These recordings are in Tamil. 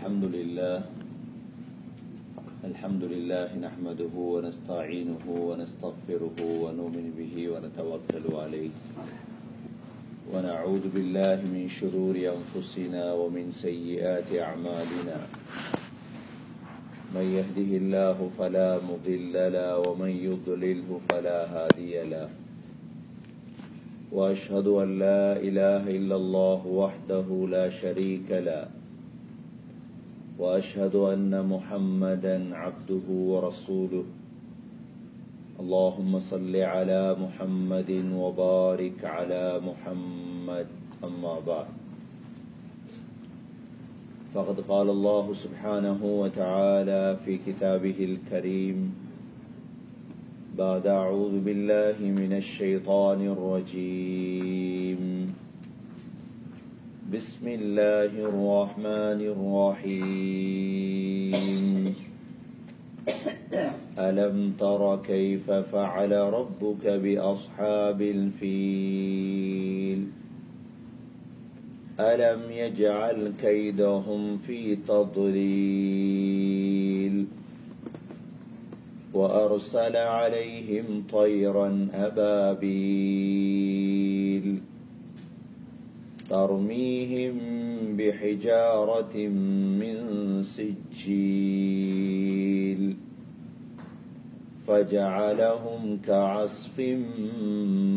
الحمد لله نحمده ونستعينه ونستغفره ونؤمن به ونتوكل عليه ونعوذ بالله من شرور أنفسنا ومن سيئات أعمالنا من يهده الله فلا مضل له ومن يضلله فلا هادي له وأشهد أن لا إله إلا الله وحده لا شريك له وأشهد أن محمدا عبده ورسوله اللهم صل على محمد وبارك على محمد أما بعد فقد قال الله سبحانه وتعالى في كتابه الكريم بعد أعوذ بالله من الشيطان الرجيم بسم الله الرحمن الرحيم ألم تر كيف فعل ربك بأصحاب الفيل ألم يجعل كيدهم في تضليل وأرسل عليهم طيرا أبابيل ترميهم بحجارة من سجيل فجعلهم كعصف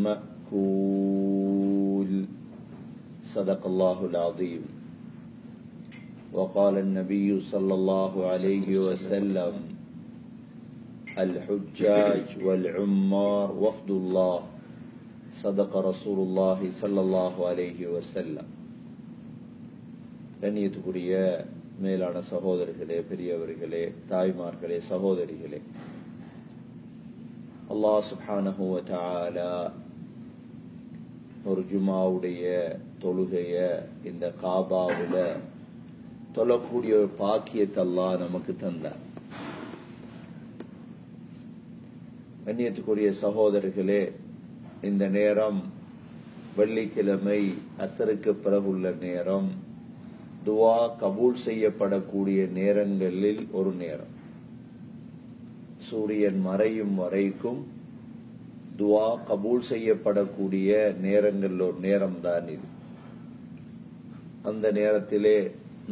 مأكول صدق الله العظيم. وقال النبي صلى الله عليه وسلم الحجاج والعمار وفد الله صدق رسول الله صلى الله عليه وسلم. கண்ணியத்துக்குரிய மேலான சகோதரர்களே, பெரியவர்களே, தாய்மார்களே, சகோதரிகளே, அல்லாஹ் சுப்ஹானஹு வ தஆலா ஒரு ஜுமாவுடைய தொழுகைய இந்த காபாவுல தொழக்கூடிய ஒரு பாக்கியத்தை அல்லாஹ் நமக்கு தந்தார். கண்ணியத்துக்குரிய சகோதரர்களே, இந்த நேரம் வெள்ளிக்கிழமை அசருக்கு பிறகுள்ள நேரம், துவா கபூல் செய்யப்படக்கூடிய நேரங்களில் ஒரு நேரம். சூரியன் மறையும் வரைக்கும் துவா கபூல் செய்யப்படக்கூடிய நேரங்கள் ஒரு நேரம்தான் இது. அந்த நேரத்திலே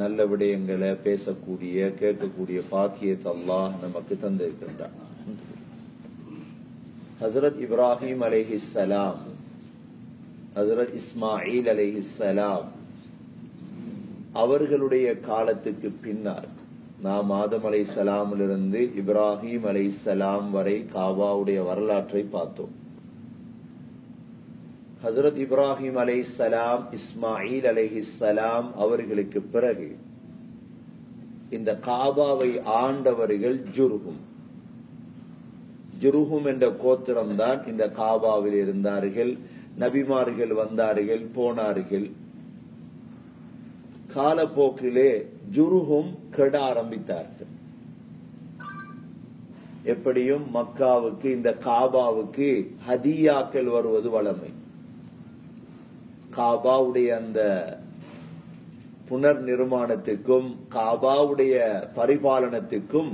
நல்ல விடயங்களை பேசக்கூடிய கேட்கக்கூடிய பாக்கியத்தை அல்லாஹ் நமக்கு தந்திருக்கின்றார். ஹஜ்ரத் இப்ராஹிம் அலைஹிஸ்ஸலாம், ஹஜ்ரத் இஸ்மாயில் அலைஹிஸ்ஸலாம் அவர்களுடைய காலத்துக்கு பின்னால் நாம் ஆதம் அலைஹிஸ்ஸலாமிலிருந்து இப்ராஹிம் அலைஹிஸ்ஸலாம் வரை காபாவுடைய வரலாற்றை பார்த்தோம். ஹஜ்ரத் இப்ராஹிம் அலைஹிஸ்ஸலாம், இஸ்மாயில் அலைஹிஸ்ஸலாம் அவர்களுக்கு பிறகு இந்த காபாவை ஆண்டவர்கள் ஜுர்ஹும். ஜுர்ஹும் என்ற கோத்திரம் தான் இந்த காபாவில் இருந்தார்கள். நபிமார்கள் வந்தார்கள், போனார்கள். காலப்போக்கிலே ஜுர்ஹும் கெட ஆரம்பித்தார்கள். எப்படியும் மக்காவுக்கு, இந்த காபாவுக்கு ஹதியாக்கள் வருவது வழமை. காபாவுடைய அந்த புனர் நிர்மாணத்துக்கும் காபாவுடைய பரிபாலனத்துக்கும்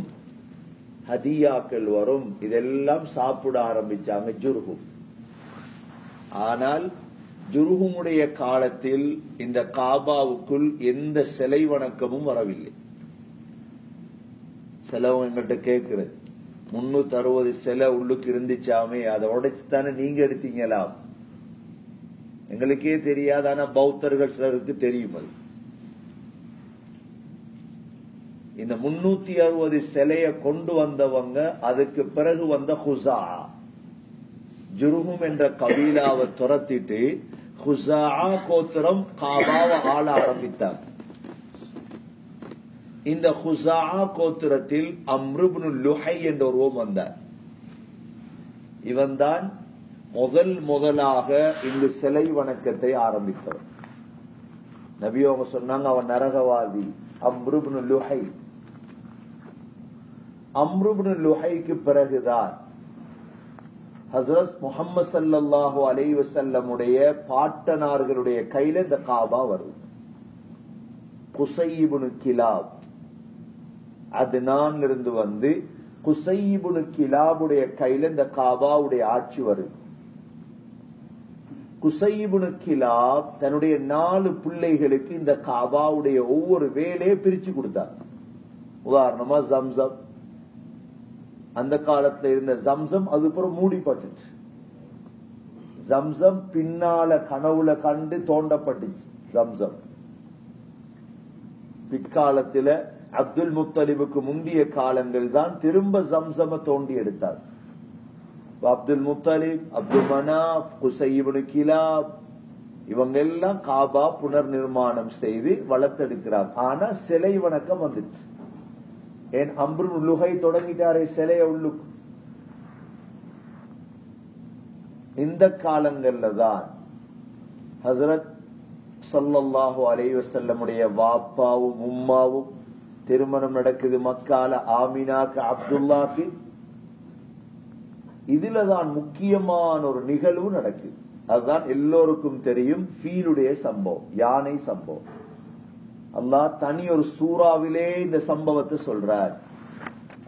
ஹதியாக்கள் வரும். இதெல்லாம் சாப்பிட ஆரம்பிச்சாங்க ஜுர்ஹும். ஆனால் ஜுர்ஹுமுடைய காலத்தில் இந்த காபாவுக்குள் எந்த சிலை வணக்கமும் வரவில்லை. சிலவங்க எங்கள்கிட்ட கேட்கிறது, 360 சிலை உள்ளுக்கு இருந்துச்சாமே, அதை உடைச்சுதானே நீங்க எடுத்தீங்களாம். எங்களுக்கே தெரியாது, ஆனா பௌத்தர்கள் சிலருக்கு தெரியும். அது இந்த 360 சிலைய கொண்டு வந்தவங்க அதுக்கு பிறகு வந்த ஹுசா, ஜுர்ஹும் என்ற கபீலாவை துரத்திட்டு ஹுசா கோத்திரம் காபாவை ஆள ஆரம்பித்தார். இந்த ஹுசா கோத்திரத்தில் அம்ர் இப்னு லுஹை என்ற ஒருவன் வந்தார். இவன் தான் முதலாக இங்கு சிலை வணக்கத்தை ஆரம்பித்தவர். நபி அவங்க சொன்னாங்க, அவன் நரகவாதி. அம்ர் இப்னு லுஹை. அம்ர் இப்னு லுஹைக்கு பிறகுதான் ஹஜ்ரத் முஹம்மது ஸல்லல்லாஹு அலைஹி வஸல்லம் உடைய பாட்டனார்களுடைய கையில இந்த காபா வருது. குஸை இப்னு கிலாப் அத்னான்ல இருந்து வந்து குஸை இப்னு கிலாபுடைய கையில இந்த காபாவுடைய ஆட்சி வருது. குஸை இப்னு கிலாப் தன்னுடைய 4 பிள்ளைகளுக்கு இந்த காபாவுடைய ஒவ்வொரு வேலையை பிரிச்சு கொடுத்தார். உதாரணமா ஜம்சம், அந்த காலத்துல இருந்த ஜம்சம் அதுக்கப்புறம் மூடிப்பட்டுச்சு. ஜம்சம் பின்னால கனவுல கண்டு தோண்டப்பட்டுச்சு. ஜம்சம் பிற்காலத்துல அப்துல் முத்தலிபுக்கு முந்திய காலங்கள் தான் திரும்ப ஜம்சம தோண்டி எடுத்தார். அப்துல் முத்தலிப், அப்துல் மனாப், குஸை இப்னு கிலாப் இவங்க எல்லாம் காபா புனர் நிர்மாணம் செய்து வளர்த்தெடுக்கிறார். ஆனா சிலை வணக்கம் வந்துச்சு. ஏன் அம்ரு லுஹை தொடங்கிட்டாரே சிலைய உள்ளுக்கு. இந்த காலங்கள்ல தான் ஹஸ்ரத் ஸல்லல்லாஹு அலைஹி வஸல்லமுடைய வாப்பாவும் உம்மாவும் திருமணம் நடக்குது மக்கால, ஆமினாக்கு அப்துல்லாக்கு. இதுலதான் முக்கியமான ஒரு நிகழ்வு நடக்குது. அதுதான் எல்லோருக்கும் தெரியும், ஃபீலுடைய சம்பவம், யானை சம்பவம். அல்லாஹ் தனி ஒரு சூறாவிலே இந்த சம்பவத்தை சொல்றார்.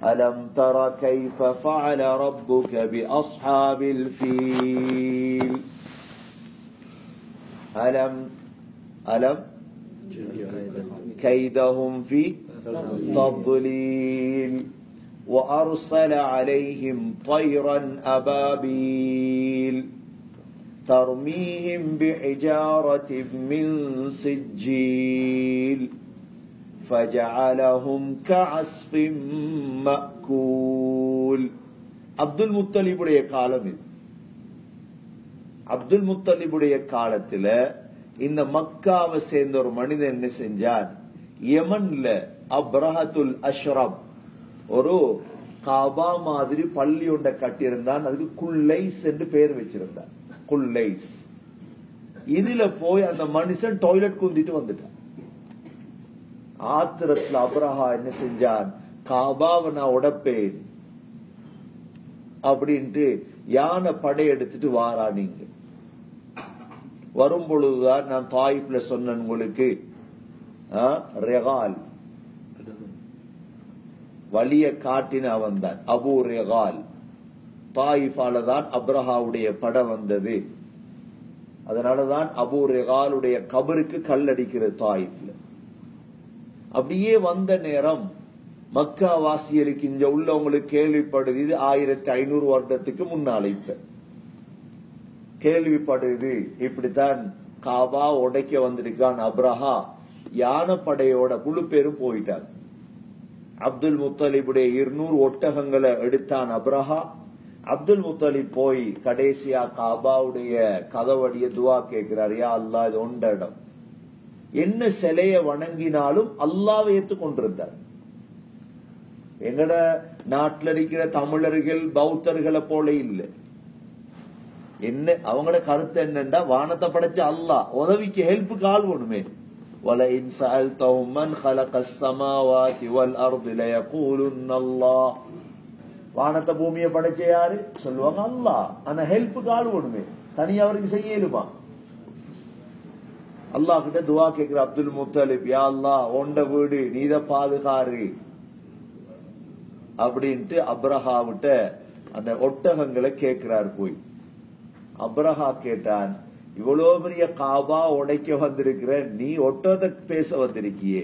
அலம் தர கைஃப ஃபஅல ரப்புக பி அஸ்ஹாபில் ஃபீல். அலம் கைதஹும் ஃபீ தضلீல் وأرسل عليهم طيرا أبابيل ترميهم بحجارة من سجيل فجعلهم كعصف مأكول. அப்துல் முத்தலிபுடைய காலம் இது. அப்துல் முத்தலிபுடைய காலத்துல இந்த மக்காவை சேர்ந்த ஒரு மனிதன் என்ன செஞ்சான், யமன்ல அப்ரஹத்துல் அஷ்ரப் ஒரு காபா மாதிரி பள்ளி ஒன்றை கட்டியிருந்தான். அதுக்கு குல்லைஸ் என்று பெயர் வச்சிருந்தான். குல்லைஸ். இதுல போய் அந்த மனுஷன் டாய்லெட் குந்திட்டு வந்துட்டான். ஆத்திரத்துல அப்ரஹா என்ன செஞ்சான், காபாவை நான் உடைப்பேன் அப்படின்ட்டு யானை படை எடுத்துட்டு வாரா. நீங்க வரும் பொழுதுதான் நான் தாயிப்ல சொன்னேன் உங்களுக்கு, ரெகால் வலிய காட்டின அவன் தான் அபூ ரெகால். தாயிஃபால தான் அப்ரஹாவுடைய படம் வந்தது. அதனாலதான் அபூ ரெகாலுடைய கபருக்கு கல்லடிக்கிறது தாயிஃப்ல. அப்படியே வந்த நேரம் மக்கா வாசியருக்கு இங்க உள்ளவங்களுக்கு கேள்விப்படுது, இது 1500 வருடத்துக்கு முன்னால இப்ப கேள்விப்படுது, இப்படித்தான் காபா உடைக்க வந்திருக்கான் அப்ரஹா. யானைப்படையோட முழு பேரும் போயிட்டார். அப்துல் முத்தலிபுடைய 200 ஒட்டகங்களை எடுத்தான் அப்ரஹா. அப்துல் முத்தலிப் போய் கடைசியா காபாவுடைய கதவடிய துவா கேட்கிறார், யா அல்லாஹ் இது ஒன்ற இடம், என்ன சிலைய வணங்கினாலும் அல்லாஹ்வை ஏற்றுக்கொண்டிருந்தார். எங்கட நாட்டில் இருக்கிற தமிழர்கள் பௌத்தர்களை போல இல்லை. என்ன அவங்களோட கருத்து என்னன்னா, வானத்தை படைச்ச அல்லாஹ், உதவிக்கு ஹெல்ப்புக்கு ஆள் வேணுமே. وَلَئِنْ سَأَلْتَهُمْ مَنْ خَلَقَ السَّمَاوَاتِ وَالْأَرْضِ لَيَقُولُنَّ اللَّهُ. வானத்தை பூமியை படைச்ச யாரு சொல்லுவாங்க அல்லாஹ். ஆனா ஹெல்ப்புக்கு ஆள் வேணுமே, தனியா அவருக்கு செய்யலுமா? அல்லாஹ் கிட்ட துவா கேட்கிற அப்துல் முத்தலிப், யா அல்லாஹ் ஒண்ட வீடு நீத பாதுகாரு அப்படின்ட்டு அப்ரஹாவிட்ட அந்த ஒட்டகங்களை கேட்கிறார். போய் அப்ரஹா கேட்டான், இவ்வளவு பெரிய காபா உடைக்க வந்திருக்கிற நீ ஒட்டகத்தை பேச வந்திருக்கியே.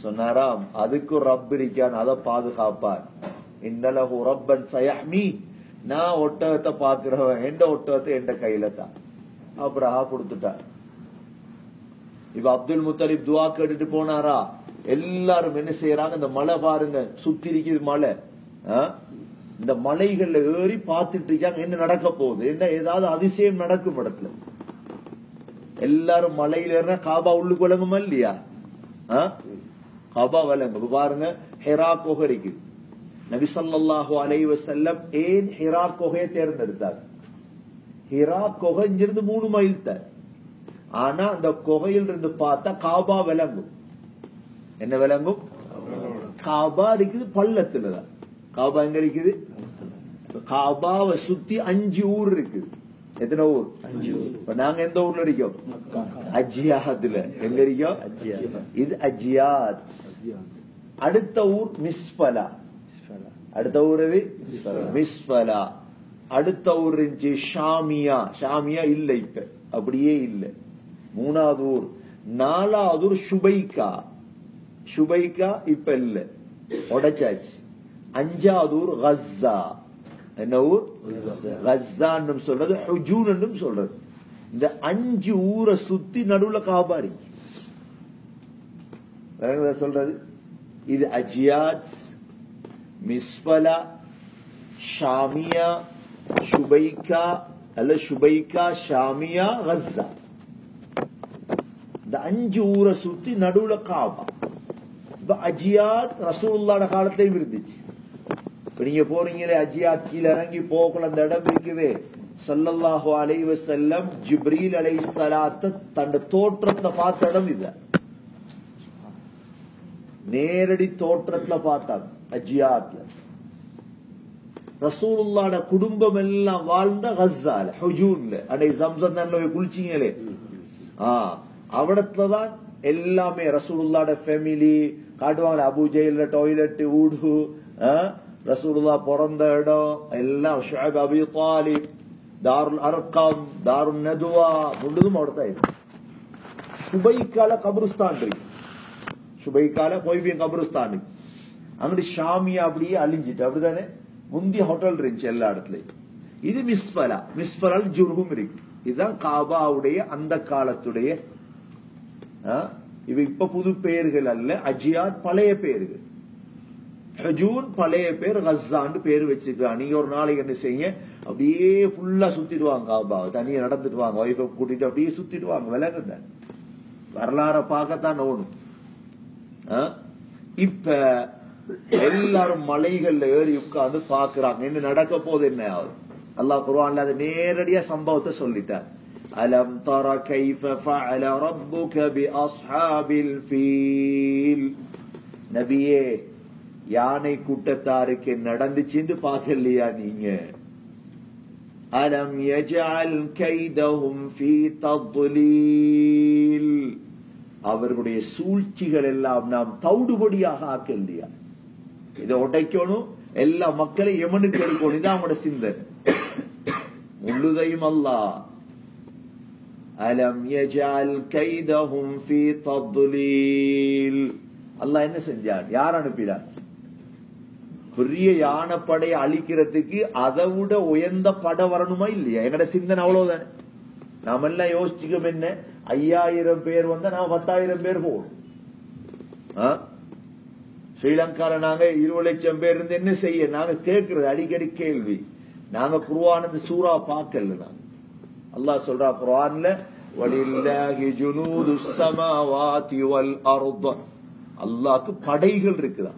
சொன்னாராம், அதுக்கு ரப் இருக்கான், அதை பாதுகாப்பார். இன்னலஹு ரப்பன் சயஹ்மி, நான் ஒட்டகத்தை பாக்குறவன், எந்த ஒட்டகத்தை எந்த கையில தான். அப்ரஹா கொடுத்துட்டார். இப்ப அப்துல் முத்தலிப் துவா கேட்டுட்டு போனாரா, எல்லாரும் என்ன செய்யறாங்க, இந்த மலை பாருங்க சுத்தி இருக்குது மலை, இந்த மலைகள்ல ஏறி பார்த்துட்டு இருக்காங்க என்ன நடக்க போகுது, என்ன ஏதாவது அதிசயம் நடக்கும் இடத்துல. எல்லாரும் மலையில ஏறினா காபா உள்ளுக்கு விளங்குமா இல்லையா? காபா விளங்கு. பாருங்க, ஹிரா குகை இருக்கு. நபி ஸல்லல்லாஹு அலைஹி வஸல்லம் ஏன் ஹிரா குகையை தேர்ந்தெடுத்தார்? ஹிரா குகை இங்கிருந்து 3 மைல் தான். ஆனா அந்த குகையில் இருந்து பார்த்தா காபா விளங்கும். என்ன விளங்கும்? காபா இருக்குது பள்ளத்துலதான். காபா எங்க இருக்குது? காபாவை சுத்தி 5 ஊர் இருக்குது. எத்தனை ஊர்? 5 ஊர். இப்ப நாங்க எந்த ஊர்ல இருக்கோம்? அஜியாத்ல. எங்க இருக்கோம்? இது அஜியாத். அடுத்த ஊர் மிஸ்பலா. அடுத்த ஊர் எது? மிஸ்பலா. அடுத்த ஊர் இருந்துச்சு ஷாமியா. ஷாமியா இல்ல, இப்ப அப்படியே இல்ல. மூணாவது ஊர். நாலாவது ஊர் ஷுபைகா. ஷுபைகா இப்ப இல்ல, உடைச்சாச்சு. அஞ்சாவது ஊர் கஸ்ஸா. என்ன ஊர்? கஸ்ஸான்னு சொல்றது, ஹுஜூன் சொல்றது. இந்த 5 ஊரை சுத்தி நடுவுல காபா இருக்கு. சொல்றது இது அஜியாத், மிஸ்பலா, ஷாமியா, ஷுபைகா அல்ல ஷுபைகா, ஷாமியா, கஸ்ஸா. இந்த 5 ஊரை சுத்தி நடுவுல காபா. இப்ப அஜியாத் ரசூலுல்லாஹ் காலத்திலயும் இருந்துச்சு. இப்ப நீங்க போறீங்களே அஜியாத், கீழ இறங்கி போகல, அந்த இடம் இருக்குவே. ஸல்லல்லாஹு அலைஹி வஸல்லம் ஜிப்ரீல் அலைஹிஸ்ஸலாத்து தன் தோற்றத்தை பார்த்த இடம் இல்ல, நேரடி தோற்றத்துல பார்த்தாங்க அஜியாத்ல. ரசூலுல்லாஹ்ட குடும்பம் எல்லாம் வாழ்ந்த கஸ்ஸால, ஹுஜூன்ல. அன்னைக்கு ஜம்ஸம் தண்ணில குளிச்சீங்களே, அவிடத்துலதான் எல்லாமே ரசூலுல்லாஹ்ட ஃபேமிலி காட்டுவாங்க. அபூ ஜஹல் டாய்லெட், ஊடு, ரசூலுல்லாஹ் பிறந்த இடம் எல்லாம், ஷுஐப், அபீ தாலிப், தாருல் அர்கம், தாருல் நதுவா முழுதும் அவிடத்தான் இருக்கு. சுபைக்கால கபருஸ்தான் இருக்கு. சுபைக்கால போய்பியன் கபருஸ்தான் இருக்கு. அங்கிட்டு ஷாமியா அப்படியே அழிஞ்சிட்டு, அப்படித்தானே? முந்தைய ஹோட்டல் இருந்துச்சு எல்லா இடத்துலயும். இது மிஸ்பலா. மிஸ்பலால் ஜுர்ஹும் இருக்கு. இதுதான் காபாவுடைய அந்த காலத்துடைய. இவ இப்ப புது பெயர்கள் அல்ல. அஜியாத் பழைய பெயர்கள். ஹஜூன் பழைய பேர், கஸ்ஸான்னு பேர் வச்சிருக்காங்க. நீங்க ஒரு நாளைக்கு என்ன செய்யுங்க, அப்படியே ஃபுல்லா சுத்திடுவாங்க காபா. தனியா நடந்துட்டு வாங்க, வைஃபை கூட்டிட்டு அப்படியே சுத்திடுவாங்க. விலகுங்க, வரலாற பார்க்கத்தான் ஓடும். இப்ப எல்லாரும் மலைகள்ல ஏறி உட்கார்ந்து பாக்குறாங்க என்ன நடக்க போது, என்ன ஆகுது. அல்லாஹ் குர்ஆன்ல அது நேரடியா சம்பவத்தை சொல்லிட்டார். அலம் தர கைஃப ஃபஅல ரப்புக பி அஸ்ஹாபில் ஃபீல். நபியே, யானை கூட்டத்தாருக்கு நடந்துச்சுன்னு பார்க்கலையா நீங்க? அலம் யஜஅல் கைதஹும் ஃபீ தத்லீல். அவர்களுடைய சூழ்ச்சிகள் எல்லாம் நாம் தவிடுபடியாக ஆக்கலையா? இதை உடைக்கணும், எல்லா மக்களையும் எமனுக்கு எடுக்கணும். இதான் அவங்களோட சிந்தனை முழுதையும். அல்லாஹ் அலம் யஜஅல் கைதஹும் ஃபீ தத்லீல். அல்லாஹ் என்ன செஞ்சான்? யார் அனுப்பினார்? பெரிய யானைப்படையை அழிக்கிறதுக்கு அதை விட உயர்ந்த படை வரணுமா இல்லையா? எங்கட சிந்தனை அவ்வளவுதானே. நாம எல்லாம் யோசிச்சுக்கோம், என்ன 5000 பேர் வந்தா நாம 10,000 பேர் போகணும். ஸ்ரீலங்கால நாங்க 20 லட்சம் பேர் இருந்து என்ன செய்ய? நாங்க கேட்கிறது அடிக்கடி கேள்வி. நாங்க குர்ஆன் சூரா பார்க்கல. நாங்க அல்லாஹ் சொல்றா குர்ஆன்ல, வலில்லாஹி ஜுனூதுஸ் ஸமாவாதி வல் அர்த். அல்லாஹ்க்கு படைகள் இருக்குதா?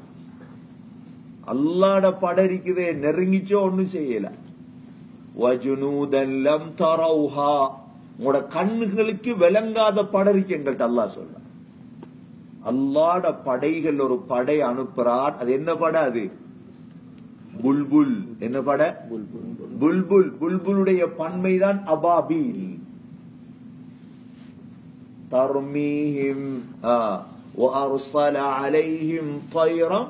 அல்லாஹ்ட படை இருக்குதே, நெருங்கிச்சோ ஒண்ணும் செய்யல. வஜுனூதன் லம் தரவுஹா. உங்களோட கண்ணுகளுக்கு விளங்காத படை இருக்கு எங்கள்கிட்ட அல்லாஹ் சொல்ற. அல்லாஹ்ட படைகள் ஒரு படை அனுப்புறார். அது என்ன படை? அது புல்புல். என்ன படை? புல்புல். புல்புலுடைய பன்மைதான் அபாபீல். தர்மீஹிம் وأرسل عليهم طيرا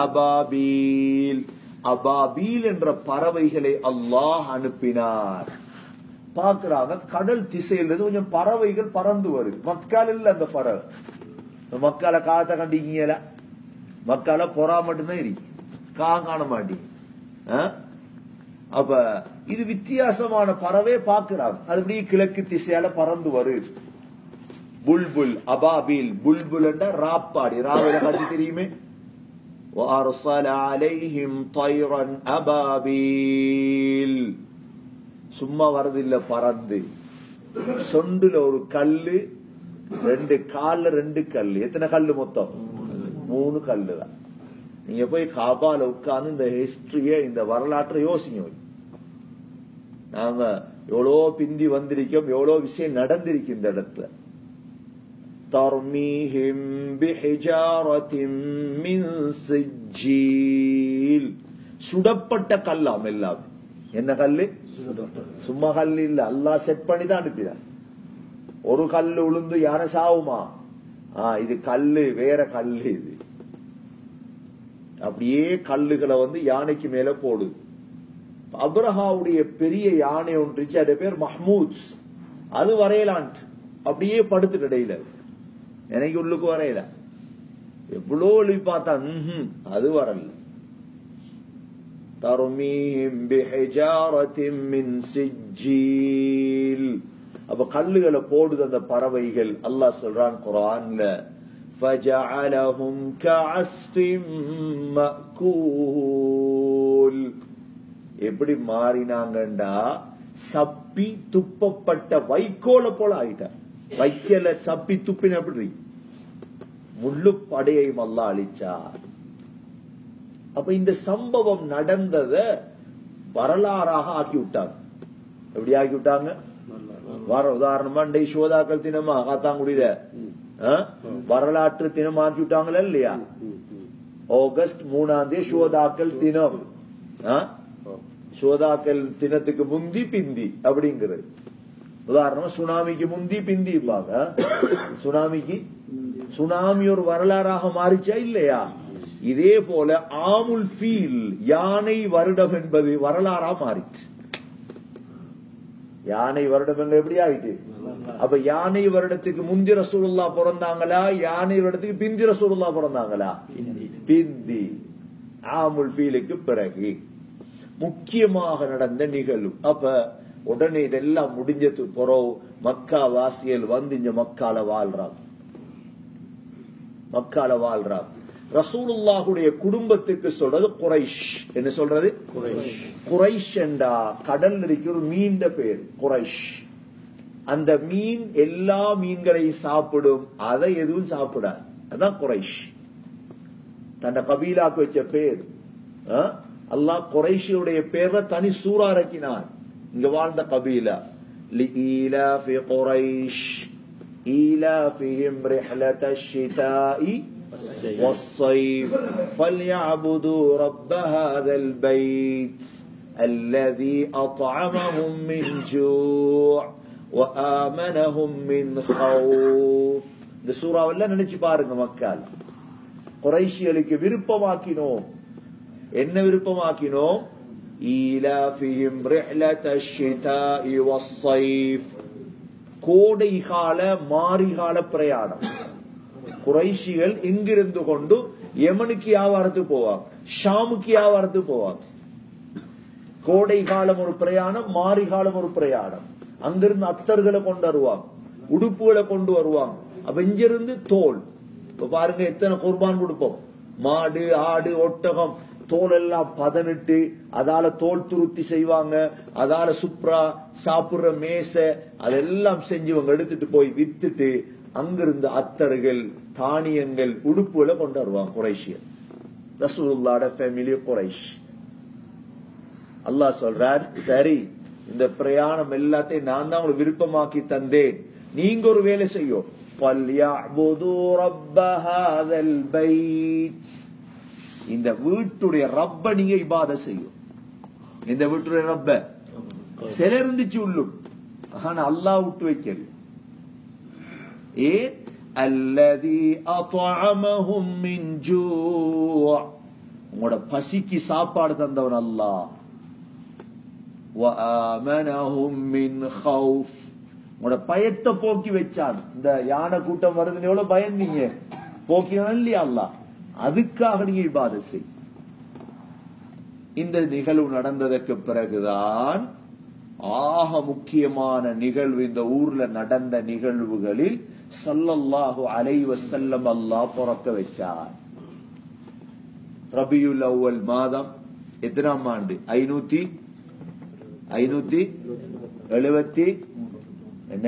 அபாபீல். அபாபீல் என்ற பறவைகளை அல்லாஹ் அனுப்பினார். பார்க்கிறாங்க, கடல் திசையிலிருந்து கொஞ்சம் பறவைகள் பறந்து வருது. மக்கால் இல்ல அந்த பறவை. மக்கால காலத்தை கண்டிக்கீங்களா? மக்கால பொறா மட்டும்தான் இருக்கு, காண மாட்டீங்க. அப்ப இது வித்தியாசமான பறவை பார்க்கிறாங்க. அது அப்படியே கிழக்கு திசையால பறந்து வருது. புல்புல், அபாபீல். புல்புல் என்ற ராப்பாடி. ராவில கட்டி தெரியுமே. وَأَرْسَلَ عَلَيْهِمْ طَيْرًا أَبَابِيل. சும்மா வரது இல்ல, பறந்து. சொண்டுல ஒரு கல்லு, 2 கால்ல 2 கல்லு. எத்தனை கல்லு மொத்தம்? 3 கல்லு தான். நீங்க போய் காபால உட்கார்ந்து இந்த ஹிஸ்டரிய, இந்த வரலாற்றை யோசிங்க. நாங்க எவ்வளோ பிந்தி வந்திருக்கோம், எவ்வளோ விஷயம் நடந்திருக்கு இந்த இடத்துல. ترميهم بحجارة من سجيل. சுடப்பட்ட கல்லாம் எல்லாம். என்ன கல்லு? சும்மா கல்லு இல்ல, அல்லாஹ் செட் பண்ணி தான் அனுப்பினார். ஒரு கல்லு உளுந்து யார சாவுமா? இது கல்லு, வேற கல்லு. இது அப்படியே கல்லுகளை யானைக்கு மேல போடுது. அப்ரஹாவுடைய பெரிய யானை ஒன்று, அது பேர் மஹ்மூத். அது வரையலான்ட்டு அப்படியே படுத்துட்டு இடையில எனக்கு உள்ளுக்கு வரையல. எவ்வளோ பார்த்தா அது வரல. தர்மீஹிம் பிஹிஜாரத்தின் மின் சிஜ்ஜீல். அப்ப கல்லுகளை போடுது அந்த பறவைகள். அல்லாஹ் சொல்றான் குர்ஆன்ல, فَجَعَلَهُمْ كَعَصْفٍ مَأْكُولٍ. எப்படி மாறினாங்கண்டா சப்பி துப்பப்பட்ட வைக்கோல போல ஆயிட்டார். வைக்கல சப்பி துப்பின எப்படி முள்ளு படையையும் அல்லாஹ் அழிச்சார். அப்ப இந்த சம்பவம் நடந்தத வரலாறாக ஆக்கி விட்டாங்க. எப்படி ஆக்கி விட்டாங்க? வர உதாரணமா சோதாக்கள் தினமா காத்தாங்குடியில வரலாற்று தினம் ஆக்கி விட்டாங்களா இல்லையா? ஆகஸ்ட் 3 சோதாக்கள் தினம். சோதாக்கள் தினத்துக்கு முந்தி பிந்தி அப்படிங்கிறது. உதாரணமா சுனாமிக்கு முந்தி பிந்தி சுனாமி ஒரு வரலாறாக மாறிச்சா இல்லையா? இதே போல ஆமுல் ஃபீல் யானை வருடம் என்பது வரலாறா மாறிச்சு. யானை வருடம் எப்படி ஆயிட்டு? அப்ப யானை வருடத்துக்கு முந்தி ரசூலுல்லாஹ் பிறந்தாங்களா, யானை வருடத்துக்கு பிந்தி ரசூலுல்லாஹ் பிறந்தாங்களா? பிந்தி. ஆமுல் ஃபீலுக்கு பிறகு முக்கியமாக நடந்த நிகழ்வு. அப்ப உடனே இதெல்லாம் முடிஞ்சது பிறகு மக்கா வாசியல் இங்க மக்கால வாழ்றாங்க. ரசூலுல்லாஹுடைய குடும்பத்துக்கு சொல்றது குரைஷ். என்ன சொல்றது? குரைஷ் என்றா கடல் இருக்கிற மீண்ட பேர் குரைஷ். அந்த மீன் எல்லா மீன்களையும் சாப்பிடும், அதை எதுவும் சாப்பிடாது. அதான் குரைஷ். தன்னை கபீலாக்கு வச்ச பேர். அல்லாஹ் குரைஷியுடைய பேர்ல தனி சூரா இறக்கினான். இங்க வாழ்ந்த கபீலா லீலாஃபி குரைஷ் ஈலாஃபிஹிம் ரிஹ்லத்தஷ் ஷிதாஇ والصيف فليعبدوا رب هذا البيت الذي أطعمهم من جوع وآمنهم من خوف. இந்த சூறாவெல்லாம் நினைச்சு பாருங்க. மக்கள் குரைஷிகளுக்கு விருப்பமாக்கினோம். என்ன விருப்பமாக்கினோம்? ஈலாஃபிஹிம் ரிஹ்லத்தஷ் ஷிதாஇ வஸ்ஸைஃப். கோடை கால மாரிகால பிரயாணம். குறைஷிகள் இங்கிருந்து கொண்டு யமனுக்கு வியாபாரத்துக்கு போவாங்க, ஷாமுக்கு வியாபாரத்துக்கு போவாங்க. கோடை காலம் ஒரு பிரயாணம், மாரி காலம் ஒரு பிரயாணம். அங்கிருந்து அத்தர்களை கொண்டு வருவாங்க, உடுப்புகளை கொண்டு வருவாங்க. அப்ப இங்கிருந்து தோல். இப்ப பாருங்க எத்தனை குர்பான் கொடுப்போம். மாடு, ஆடு, ஒட்டகம் தோல் எல்லாம் பதனிட்டு அதால தோல் துருத்தி செய்வாங்க. அதால சுப்ரா சாப்பிடுற மேசை அதெல்லாம் செஞ்சு இவங்க எடுத்துட்டு போய் வித்துட்டு அங்கிருந்து அத்தர்கள், தானியங்கள், உடுப்புகளை கொண்டு வருவாங்க குறைஷியர். ரசூலுல்லாஹ்வோட ஃபேமிலி குறைஷ். அல்லாஹ் சொல்றார், சரி இந்த பிரயாணம் எல்லாத்தையும் நான் தான் உங்களுக்கு விருப்பமாக்கி தந்தேன், நீங்க ஒரு வேலை செய்யும். இந்த வீட்டுடைய ரப்ப நீங்க இபாதத் செய்யும். இந்த வீட்டுடைய ரப்ப சில இருந்துச்சு உள்ளும், ஆனா அல்லாஹ் விட்டு வைக்கல. உங்களோட பசிக்கு சாப்பாடு தந்தவன் அல்லாஹ். உங்களோட பயத்தை போக்கி வச்சான். இந்த யானை கூட்டம் வருதுன்னு எவ்வளவு பயந்தீங்க, போக்கினான் இல்லையா அல்லாஹ். அதுக்காக நீங்க இபாதத் செய். இந்த நிகழ்வு நடந்ததற்கு பிறகுதான் ஆக முக்கியமான நிகழ்வு இந்த ஊர்ல நடந்த நிகழ்வுகளில் ஸல்லல்லாஹு அலைஹி வஸல்லம் அல்லாஹ் பிறக்க வச்சார். ரபியுல் அவ்வல் மாதம் எத்தனாம் ஆண்டு? 570 என்ன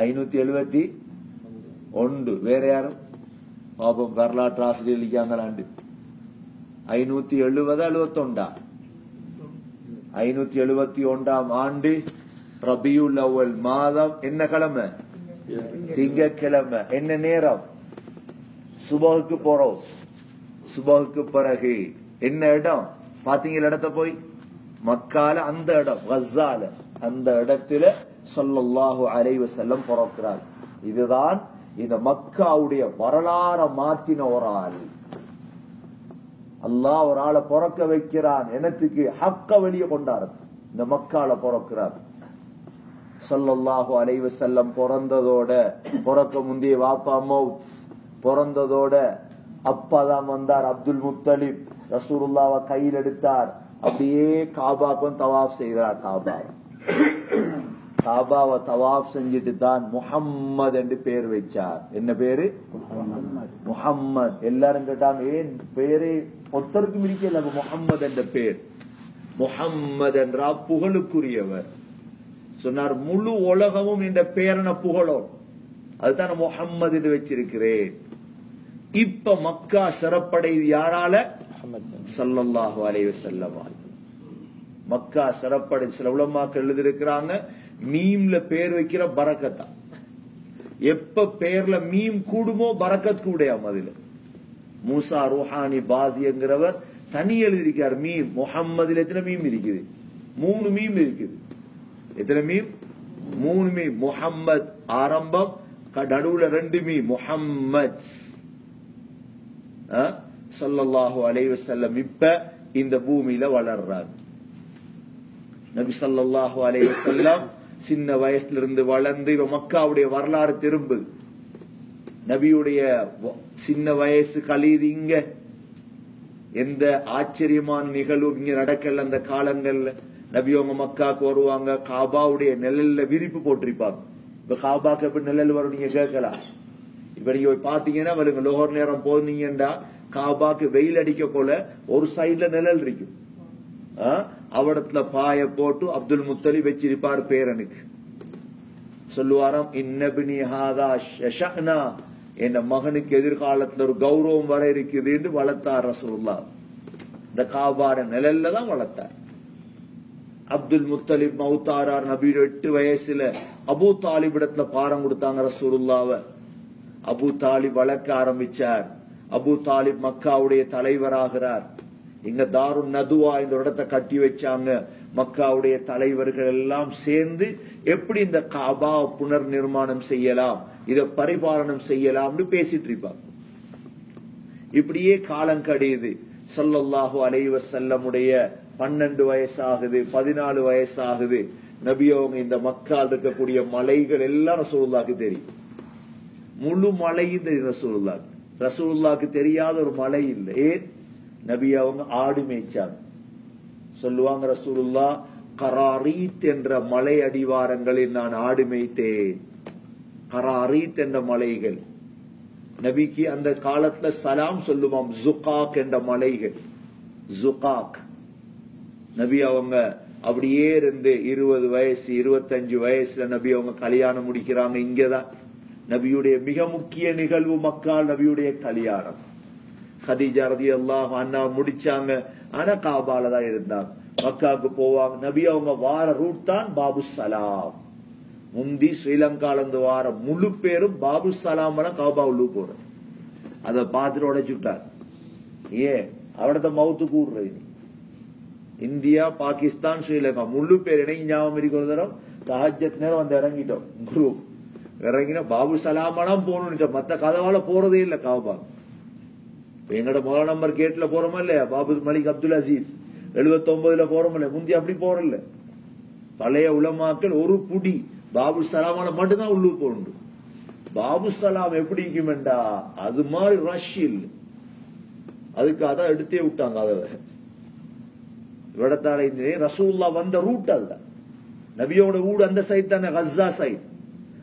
571. வேற யாரும் பாப்போம், வரலாற்று ஆசிரியர் இலிக்காங்களாண்டு. 570 571 ஆண்டு ரபியுல் அவ்வல் மாதம். என்ன கிழமை? திங்கட்கிழமை. என்ன நேரம்? சுபஹுக்கு போறோம். சுபஹுக்கு பிறகு என்ன இடம் பாத்தீங்களா? இடத்த போய் மக்கால அந்த இடம் கஸால, அந்த இடத்துல ஸல்லல்லாஹு அலைஹி வஸல்லம் பிறக்கிறார். இதுதான் இந்த மக்காவுடைய வரலாற மாத்தின ஒரு ஆள். அல்லாஹ் ஒரு ஆளை பிறக்க வைக்கிறான், எனத்துக்கு ஹக்க வெளியே கொண்டாரு. இந்த மக்கால பிறக்கிறார். ஸல்லல்லாஹு அலைஹி வஸல்லம் பிறந்ததோட, பிறக்க முந்தைய வாப்பா மௌத், பிறந்ததோட அப்பாதான் வந்தார் அப்துல் முத்தலிப். ரசூலுல்லாஹ்வை கையில் எடுத்தார், அப்படியே காபாக்கும் தவாப் செய்கிறார். காபாவை தவாப் செஞ்சுட்டு தான் முஹம்மது என்று பேர் வச்சார். என்ன பேரு? முஹம்மது. எல்லாரும் கேட்டாங்க, ஏன் பேரே ஒருத்தருக்கும் இருக்கல முஹம்மது என்ற பேர். முஹம்மது என்றா புகழுக்குரியவர். சொன்னார், முழு உலகமும் இந்த பேரனை புகழும், அதுதான் முஹம்மது என்று வச்சிருக்கிறேன். இப்ப மக்கா சிறப்படை யாரால? ஸல்லல்லாஹு அலைஹி வஸல்லம். மக்கா சிறப்படை. சில உலமாக்கள் எழுதியிருக்கிறாங்க, மீம்ல பேர் வைக்கிற பரக்கத்தா. எப்ப பேர்ல மீம் கூடுமோ பரக்கத் கூடையாம். அதுல மூசா ருஹானி பாசிங்கிறவர் தனி எழுதியிருக்கார் மீம். முஹம்மதுல எத்தனை மீம் இருக்குது? 3 மீம் இருக்குது. எத்தனை மீம்? 3 மீம். முஹம்மத் ஆரம்பம், நடுவுல 2 மீம் முஹம்மத். ஸல்லல்லாஹு அலைஹி வஸல்லம் இப்ப இந்த பூமியில வளர்றார். நபி ஸல்லல்லாஹு அலைஹி வஸல்லம் சின்ன வயசுல இருந்து வளர்ந்து மக்காவுடைய வரலாறு திரும்புது. நபியுடைய சின்ன வயசு கழியுது. இங்க எந்த ஆச்சரியமான நிகழ்வு இங்க நடக்கல. அந்த காலங்கள்ல நபி அவங்க மக்காக்கு வருவாங்க, காபாவுடைய நிழல்ல விரிப்பு போட்டிருப்பாங்க. இப்ப காபாக்கு எப்படி நிழல் வரும் நீங்க கேட்கலாம். இப்ப நீங்க பாத்தீங்கன்னா வருங்க, லோகர் நேரம் போனீங்கன்னா காபாக்கு வெயில் அடிக்க போல ஒரு சைட்ல நிழல் இருக்கும். அவடத்துல பாய போட்டு அப்துல் முத்தலிப் வச்சிருப்பார் பேரனுக்கு. சொல்லுவாராம், இன்னபினி ஹாதா ஷஷனா, என் மகனுக்கு எதிர்காலத்துல ஒரு கௌரவம் வர இருக்குது என்று வளர்த்தார் ரசூலுல்லாஹ். இந்த காபார நிழல்ல தான் வளர்த்தார். அப்துல் முத்தலிப் மௌத்தாரார். நபியோட 8 வயசுல அபூ தாலிப் இடத்துல பாரம் கொடுத்தாங்க ரசூலுல்லாஹ்வை. அபூ தாலிப் வளர்க்க ஆரம்பிச்சார். அபூ தாலிப் மக்காவுடைய தலைவராகிறார். இங்க தாருன் நதுவா இந்த இடத்தை கட்டி வச்சாங்க. மக்காவுடைய தலைவர்கள் எல்லாம் சேர்ந்து எப்படி இந்த காபா புனர் நிர்மாணம் செய்யலாம், இதை பரிபாலனம் செய்யலாம்னு பேசிட்டு இருப்பாங்க. இப்படியே காலம் கடியுது. ஸல்லல்லாஹு அலைஹி வஸல்லமுடைய 12 வயசாகுது, 14 வயசாகுது. நபியவங்க இந்த மக்கால் இருக்கக்கூடிய மலைகள் எல்லாம் ரசூலுல்லாஹ்க்கு தெரியும். முழு மலையும் தெரியும் ரசூலுல்லாஹ்க்கு. ரசூலுல்லாஹ்க்கு தெரியாத ஒரு மலை இல்லை. ஏன்? நபி அவங்க ஆடு மேய்ச்சாங்க. சொல்லுவாங்க ரசூலுல்லாஹ், கராரீத் என்ற மலை அடிவாரங்களில் நான் ஆடு மேய்த்தேன். கராரீத் என்ற மலைகள். நபிக்கு அந்த காலத்துல சலாம் சொல்லுவாம். ஜுகாக் என்ற மலைகள். ஜுகாக். நபி அவங்க அப்படியே இருந்து 20 வயசு 25 வயசுல நபி அவங்க கல்யாணம் முடிக்கிறாங்க. இங்கதான் நபியுடைய மிக முக்கிய நிகழ்வு மக்கால் நபியுடைய கல்யாணம். கதீஜா ரலியல்லாஹு அன்ஹா முடிச்சாங்க. ஆனா காபால தான் இருந்தாங்க. மக்காவுக்கு போவாங்க. நபி அவங்க வார ரூட் தான் பாபு சலாம். முந்தி ஸ்ரீலங்கால இருந்து வார முழு பேரும் பாபு சலாம் காபா உள்ளு போற. அத பாத்துட்டு உடைச்சுட்டார். ஏன்? அவடத்த மவுத்து கூடுறது. இந்தியா, பாகிஸ்தான், ஸ்ரீலங்கா முழு பேர் இணைஞ்சு ஞாபகம் இருக்கிற தரம் தஹஜ்ஜத் நேரம் வந்து இறங்கிட்டோம். குரூப் இறங்கினா பாபு சலாமலாம் போகணும். மத்த கதவால போறதே இல்ல காபா. எங்கட முதல் நம்பர் கேட்ல போறோமா இல்லையா? பாபு மலிக் அப்துல் அசீஸ் 79 போறோம் இல்ல. முந்தி அப்படி போறல. பழைய உலமாக்கள் ஒரு புடி பாபு சலாமான மட்டும்தான் உள்ளு போகணும். பாபு சலாம் எப்படி இருக்குமெண்டா அது மாதிரி ரஷ் இல்ல. அதுக்கு அதான் எடுத்தே விட்டாங்க. அதை விடத்தால ரசூலுல்லா வந்த ரூட் அதுதான். நபியோட வீடு அந்த சைட் தானே, கஸ்ஸா சைட்.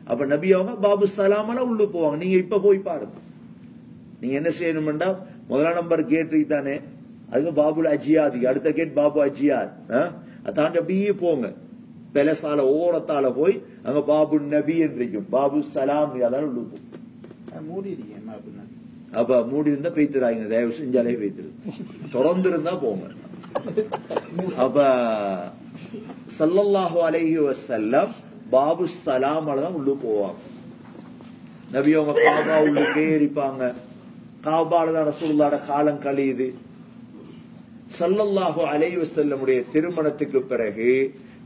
அப்ப நபி அவங்க பாபு சலாமல உள்ளு போவாங்க. நீங்க இப்ப போய் பாருங்க. நீங்க என்ன செய்யணும்டா, முதலாம் நம்பர் கேட் தானே, அதுக்கு பாபுல் அஜியாதி, அடுத்த கேட் பாபு அஜியாத். அதை தாண்டி அப்படியே போங்க. பெலசால ஓரத்தால போய் அங்க பாபு நபி என்றிருக்கும். பாபு சலாம் அதான் உள்ளு போகும். அப்ப மூடி இருந்தா பெய்த்துறாங்க. தயவு செஞ்சாலே பெய்த்துரு. தொடர்ந்து இருந்தா போங்க. அப்ப ஸல்லல்லாஹு அலைஹி வஸல்லம் பாபு சலாமல தான் உள்ளு போவாங்க. நபி அவங்க காபா உள்ளுக்கே இருப்பாங்க. காபால தான் ரசூலுல்லாஹ்வோட காலம் கழியுது. ஸல்லல்லாஹு அலைஹி வஸல்லமுடைய திருமணத்துக்கு பிறகு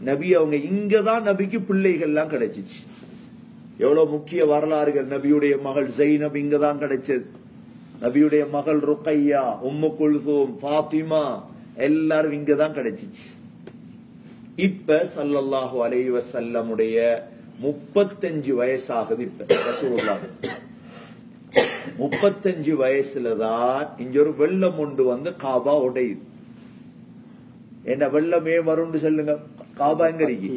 நபி அவங்க இங்கதான் நபிக்கு பிள்ளைகள் எல்லாம் கிடைச்சிச்சு. எவ்வளவு முக்கிய வரலாறுகள். நபியுடைய மகள் ஜைனப் இங்கதான் கிடைச்சது. நபியுடைய மகள் ருக்கையா, உம்மு குல்சூம், பாத்திமா எல்லாரும் இங்கதான் கிடைச்சிச்சு. இப்ப ஸல்லல்லாஹு அலைஹி வஸல்லமுடைய 35 வயசாகுது. இப்ப ரசூலுல்லாஹ் 35 வயசுலதான் இங்க ஒரு வெள்ளம் ஒன்று வந்து காபா உடையுது. என்ன வெள்ளமே வரும்னு சொல்லுங்க. காபா எங்க இருக்கு?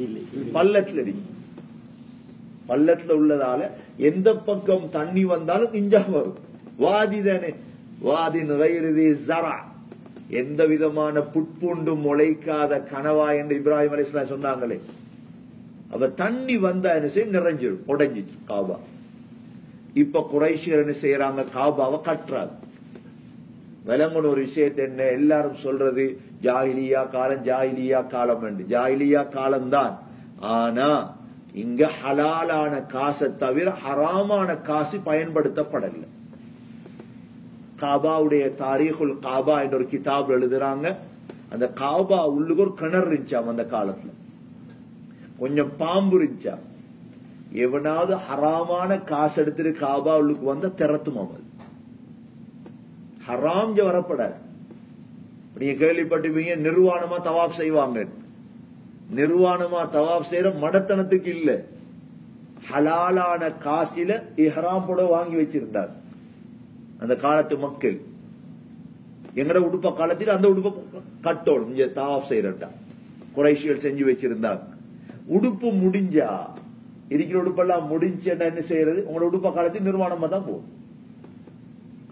பள்ளத்துல இருக்கு. பள்ளத்துல உள்ளதால எந்த பக்கம் தண்ணி வந்தாலும் இஞ்சா வரும். வாதி தானே, வாதி நிறையிறது ஜரா, எந்த விதமான புட்பூண்டு முளைக்காத கனவா என்று இப்ராஹிம் அலைஹிஸ்ஸலாம் சொன்னாங்களே. அப்ப தண்ணி வந்தா என்ன செய்ய, நிறைஞ்சிடும், உடைஞ்சிச்சு காபா. இப்ப குறைஷியர் என்ன செய்யறாங்க, காபாவை கட்டுறாங்க. விளங்கணும் ஒரு விஷயத்தை என்ன, எல்லாரும் சொல்றது ஜாஹிலியா காலம், ஜாஹிலியா காலம் என்று. ஜாஹிலியா காலம் தான், ஆனா இங்க ஹலாலான காசை தவிர ஹராமான காசு பயன்படுத்தப்படல. காபாவுடைய தாரீகுல் காபா என்ற ஒரு கிதாப் எழுதுறாங்க. அந்த காபா உள்ளுக்கு ஒரு கிணறு இருந்துச்சாம் அந்த காலத்துல, கொஞ்சம் பாம்பு இருந்துச்சா. எவனாவது ஹராமான காசு எடுத்துட்டு காபா உள்ளுக்கு வந்த திறத்தும் அவன் ஹராம் வரப்படாது. நீங்க கேள்விப்பட்டிருப்பீங்க, நிர்வாணமா தவாப் செய்வாங்க. நிர்வாணமா தவாப் செய்யற மடத்தனத்துக்கு இல்ல, ஹலாலான காசில இஹ்ராம் போட வாங்கி வச்சிருந்தார் அந்த காலத்து மக்கள். எங்கட உடுப்ப காலத்தில் அந்த உடுப்ப கட்டோடும் இங்க தவாப் செய்யறா குறைஷிகள் செஞ்சு வச்சிருந்தாங்க. உடுப்பு முடிஞ்சா, இருக்கிற உடுப்பெல்லாம் முடிஞ்சா என்ன செய்யறது, உங்களோட உடுப்ப காலத்தில் நிர்வாணமா தான் போகும்.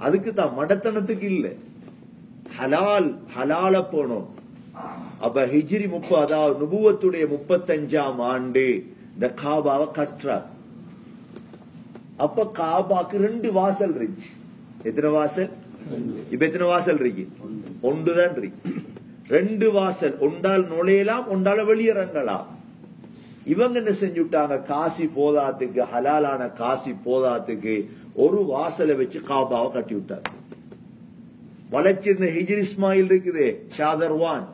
அதுக்கு தான், மடத்தனத்துக்கு இல்ல, ஹலால் ஹலால போனோம். அப்ப ஹிஜ்ரி 30, அதாவது நுபுவத்துடைய 35ஆம் ஆண்டு இந்த காபாவை கற்றார். அப்ப காபாக்கு 2 வாசல் இருந்துச்சு. எத்தனை வாசல்? இப்ப எத்தனை வாசல் இருக்கு? ஒன்றுதான் இருக்கு. 2 வாசல், ஒன்றால் நுழையலாம், ஒன்றால வெளியேறங்கலாம். இவங்க என்ன செஞ்சுட்டாங்க, காசி போதாத்துக்கு, ஹலாலான காசி போதாத்துக்கு ஒரு வாசலை வச்சு காபாவை கட்டி விட்டார். வளர்ச்சிருந்த ஹிஜ்ரி இஸ்மாயில் இருக்குதே, ஷாதர்வான்,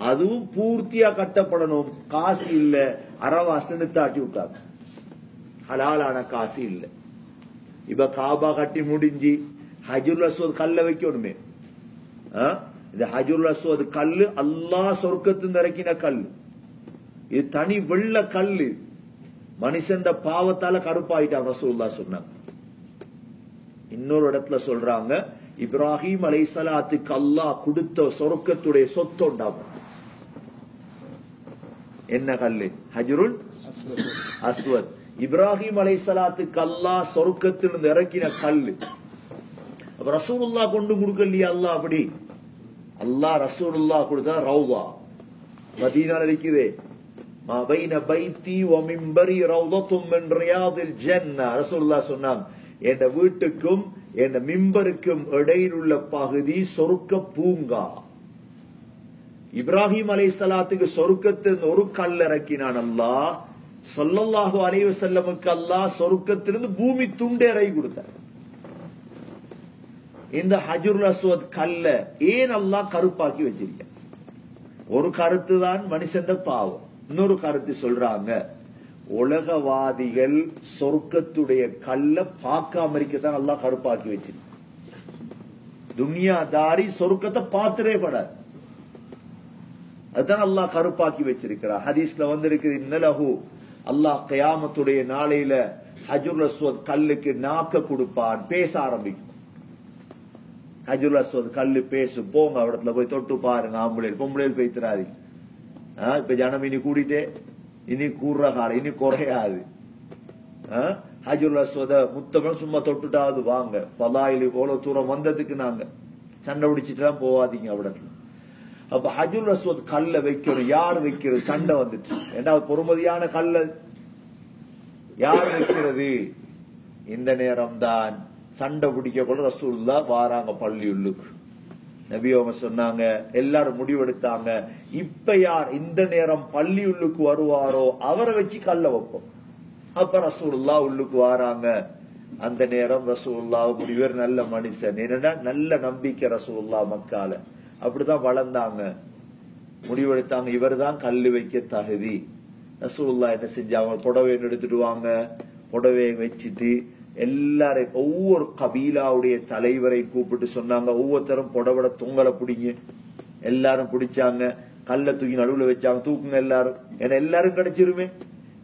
அதுவும் பூர்த்தியா கட்டப்படணும். காசு இல்ல, அறவாசல் தாட்டி விட்டாங்க. ஹலாலான காசு இல்ல. இப்ப காபா கட்டி முடிஞ்சு ஹஜ்ருல் அஸ்வத் கல்ல வைக்கணுமே. இந்த ஹஜ்ருல் அஸ்வத் கல்லு அல்லாஹ் சொர்க்கத்திலிருந்து இறக்கின கல்லு. இது தனி வெள்ள கல்லு. மனுஷன் பாவத்தால கருப்பாயிட்டான் ரசூலுல்லாஹ் சொன்னாங்க. இன்னொரு இடத்துல சொல்றாங்க, இப்ராஹிம் அலைஹிஸ்ஸலாத்துக்கு அல்லாஹ் கொடுத்த சொர்க்கத்துடைய சொத்தொண்டாகும். என்ன கல்லு? ஹஜ்ருல் அஸ்வத். இப்ராஹிம் அலைஹிஸ்ஸலாத்துக்கு அல்லாஹ் சொர்க்கத்திலிருந்து இறக்கின கல்லு. அப்ப ரசூலுல்லாஹ் கொண்டு கொடுக்கலையா அல்லாஹ்? அப்படி அல்லாஹ் ரசூலுல்லாஹ் கொடுத்தா ரௌதா. மதீனால இருக்குதே, மா பைன பைத்தி வ மிம்பரி ரௌதத்தும் மின் ரியாதில் ஜன்னah. ரசூலுல்லாஹ் சொன்னாங்க, என் வீட்டுக்கும் என் மிம்பருக்கும் இடையில் உள்ள பகுதி சொர்க்க பூங்கா. இப்ராஹிம் அலைஹிஸ்ஸலாத்துக்கு சொர்க்கத்தில் ஒரு கல் இறக்கினான் அல்லாஹ். ஸல்லல்லாஹு அலைஹி வஸல்லமுக்கு அல்லாஹ் சொர்க்கத்திலிருந்து பூமி துண்டை இறக்கி கொடுத்தார். இந்த ஹஜ்ருல் அஸ்வத் கல்ல ஏன் அல்லாஹ் கருப்பாக்கி வச்சிருக்க? ஒரு கருத்து தான் மனுஷன் பாவம். இன்னொரு கருத்து சொல்றாங்க, உலகவாதிகள் சொர்க்கத்துடைய கல்ல பார்க்காம இருக்கத்தான் அல்லாஹ் கருப்பாக்கி வச்சிருக்க. துனியாதாரி சொர்க்கத்தை பார்த்துடே படாது, அதுதான் அல்லாஹ் கருப்பாக்கி வச்சிருக்கிறார். ஹதீஸ்ல வந்திருக்கிறது, இன்னலஹு, அல்லாஹ் கியாமத்துடைய நாளையில ஹஜ்ருல் அஸ்வத் கல்லுக்கு நாக்க கொடுப்பான், பேச ஆரம்பிக்கும். ஹஜ்ருல் அஸ்வத் கல்லு பேசும், போங்க இடத்துல போய் தொட்டு பாருங்க, ஆம்பளையில் பொம்பளையில் பேய்த்திராது. இப்ப ஜனம் இனி கூடிட்டே, இனி கூடுற காலம் இனி குறையாது. ஹஜ்ருல் அஸ்வத முத்தமிழ் சும்மா தொட்டுட்டாவது வாங்க. பலாயிலு போல தூரம் வந்ததுக்கு நாங்க சண்டை பிடிச்சிட்டு தான் போவாதீங்க அவ்விடத்துல. அப்ப ஹஜ்ருல் அஸ்வத் கல்ல வைக்கணும். யார் வைக்கிறது? சண்டை வந்துச்சு. ஏன்னா பொறுமதியான கல்ல யார் வைக்கிறது? இந்த நேரம் தான் சண்டை பிடிக்க கூட ரசூலுல்லாஹ் வாராங்க பள்ளி உள்ளுக்கு. நபி அவங்க சொன்னாங்க, எல்லாரும் முடிவெடுத்தாங்க, இப்ப யார் இந்த நேரம் பள்ளி உள்ளுக்கு வருவாரோ அவரை வச்சு கல்ல வைப்போம். அப்ப ரசூலுல்லாஹ் உள்ளுக்கு வாராங்க. அந்த நேரம் ரசூலுல்லாஹ் முடிவர் நல்ல மனுஷன், என்னன்னா நல்ல நம்பிக்கை ரசூலுல்லாஹ் மக்கால, அப்படிதான் வளர்ந்தாங்க. முடிவெடுத்தாங்க, இவர் தான் கல்லு வைக்க தகுதி. ரசூலுல்லாஹ் என்ன செஞ்சாங்க, புடவை எடுத்துட்டு வாங்க, புடவையை வச்சுட்டு எல்லாரும் ஒவ்வொரு கபீலாவுடைய தலைவரை கூப்பிட்டு சொன்னாங்க, ஒவ்வொருத்தரும் புடவட தொங்கலை பிடிங்க. எல்லாரும் பிடிச்சாங்க, கல்ல தூக்கி நடுவுல வச்சாங்க, தூக்குங்க எல்லாரும், ஏன்னா எல்லாரும் கிடைச்சிருமே.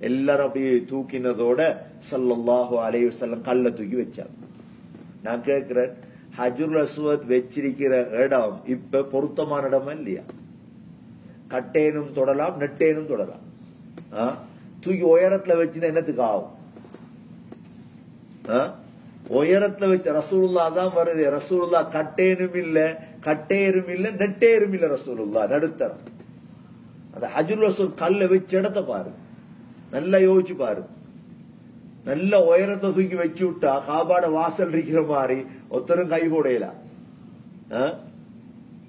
எல்லாரும் அப்படியே தூக்கினதோட ஸல்லல்லாஹு அலைஹி வஸல்லம் கல்ல தூக்கி வச்சாங்க. நான் கேட்கிறேன், ஹஜ்ருல் அஸ்வத் வச்சிருக்கிற இடம் இப்ப பொருத்தமான இடமா இல்லையா? கட்டேனும் தொடலாம், நெட்டேனும் தொடலாம். தூக்கி உயரத்துல வச்சுன்னா என்னத்துக்கு ஆகும்? உயரத்துல வச்ச ரசூலுல்லா தான் வருது. ரசூலுல்லா கட்டேனும் இல்ல, கட்டேரும் இல்ல, நெட்டேரும் இல்ல. ரசூலுல்லா நடுத்தரம். அந்த ஹஜ்ருல் அஸ்வத் கல்ல வச்ச இடத்த பாரு, நல்லா யோசிச்சு பாரு. நல்ல உயரத்தை தூக்கி வச்சு விட்டா காபாட வாசல் இருக்கிற மாதிரி ஒருத்தரும் கை போடையலாம்,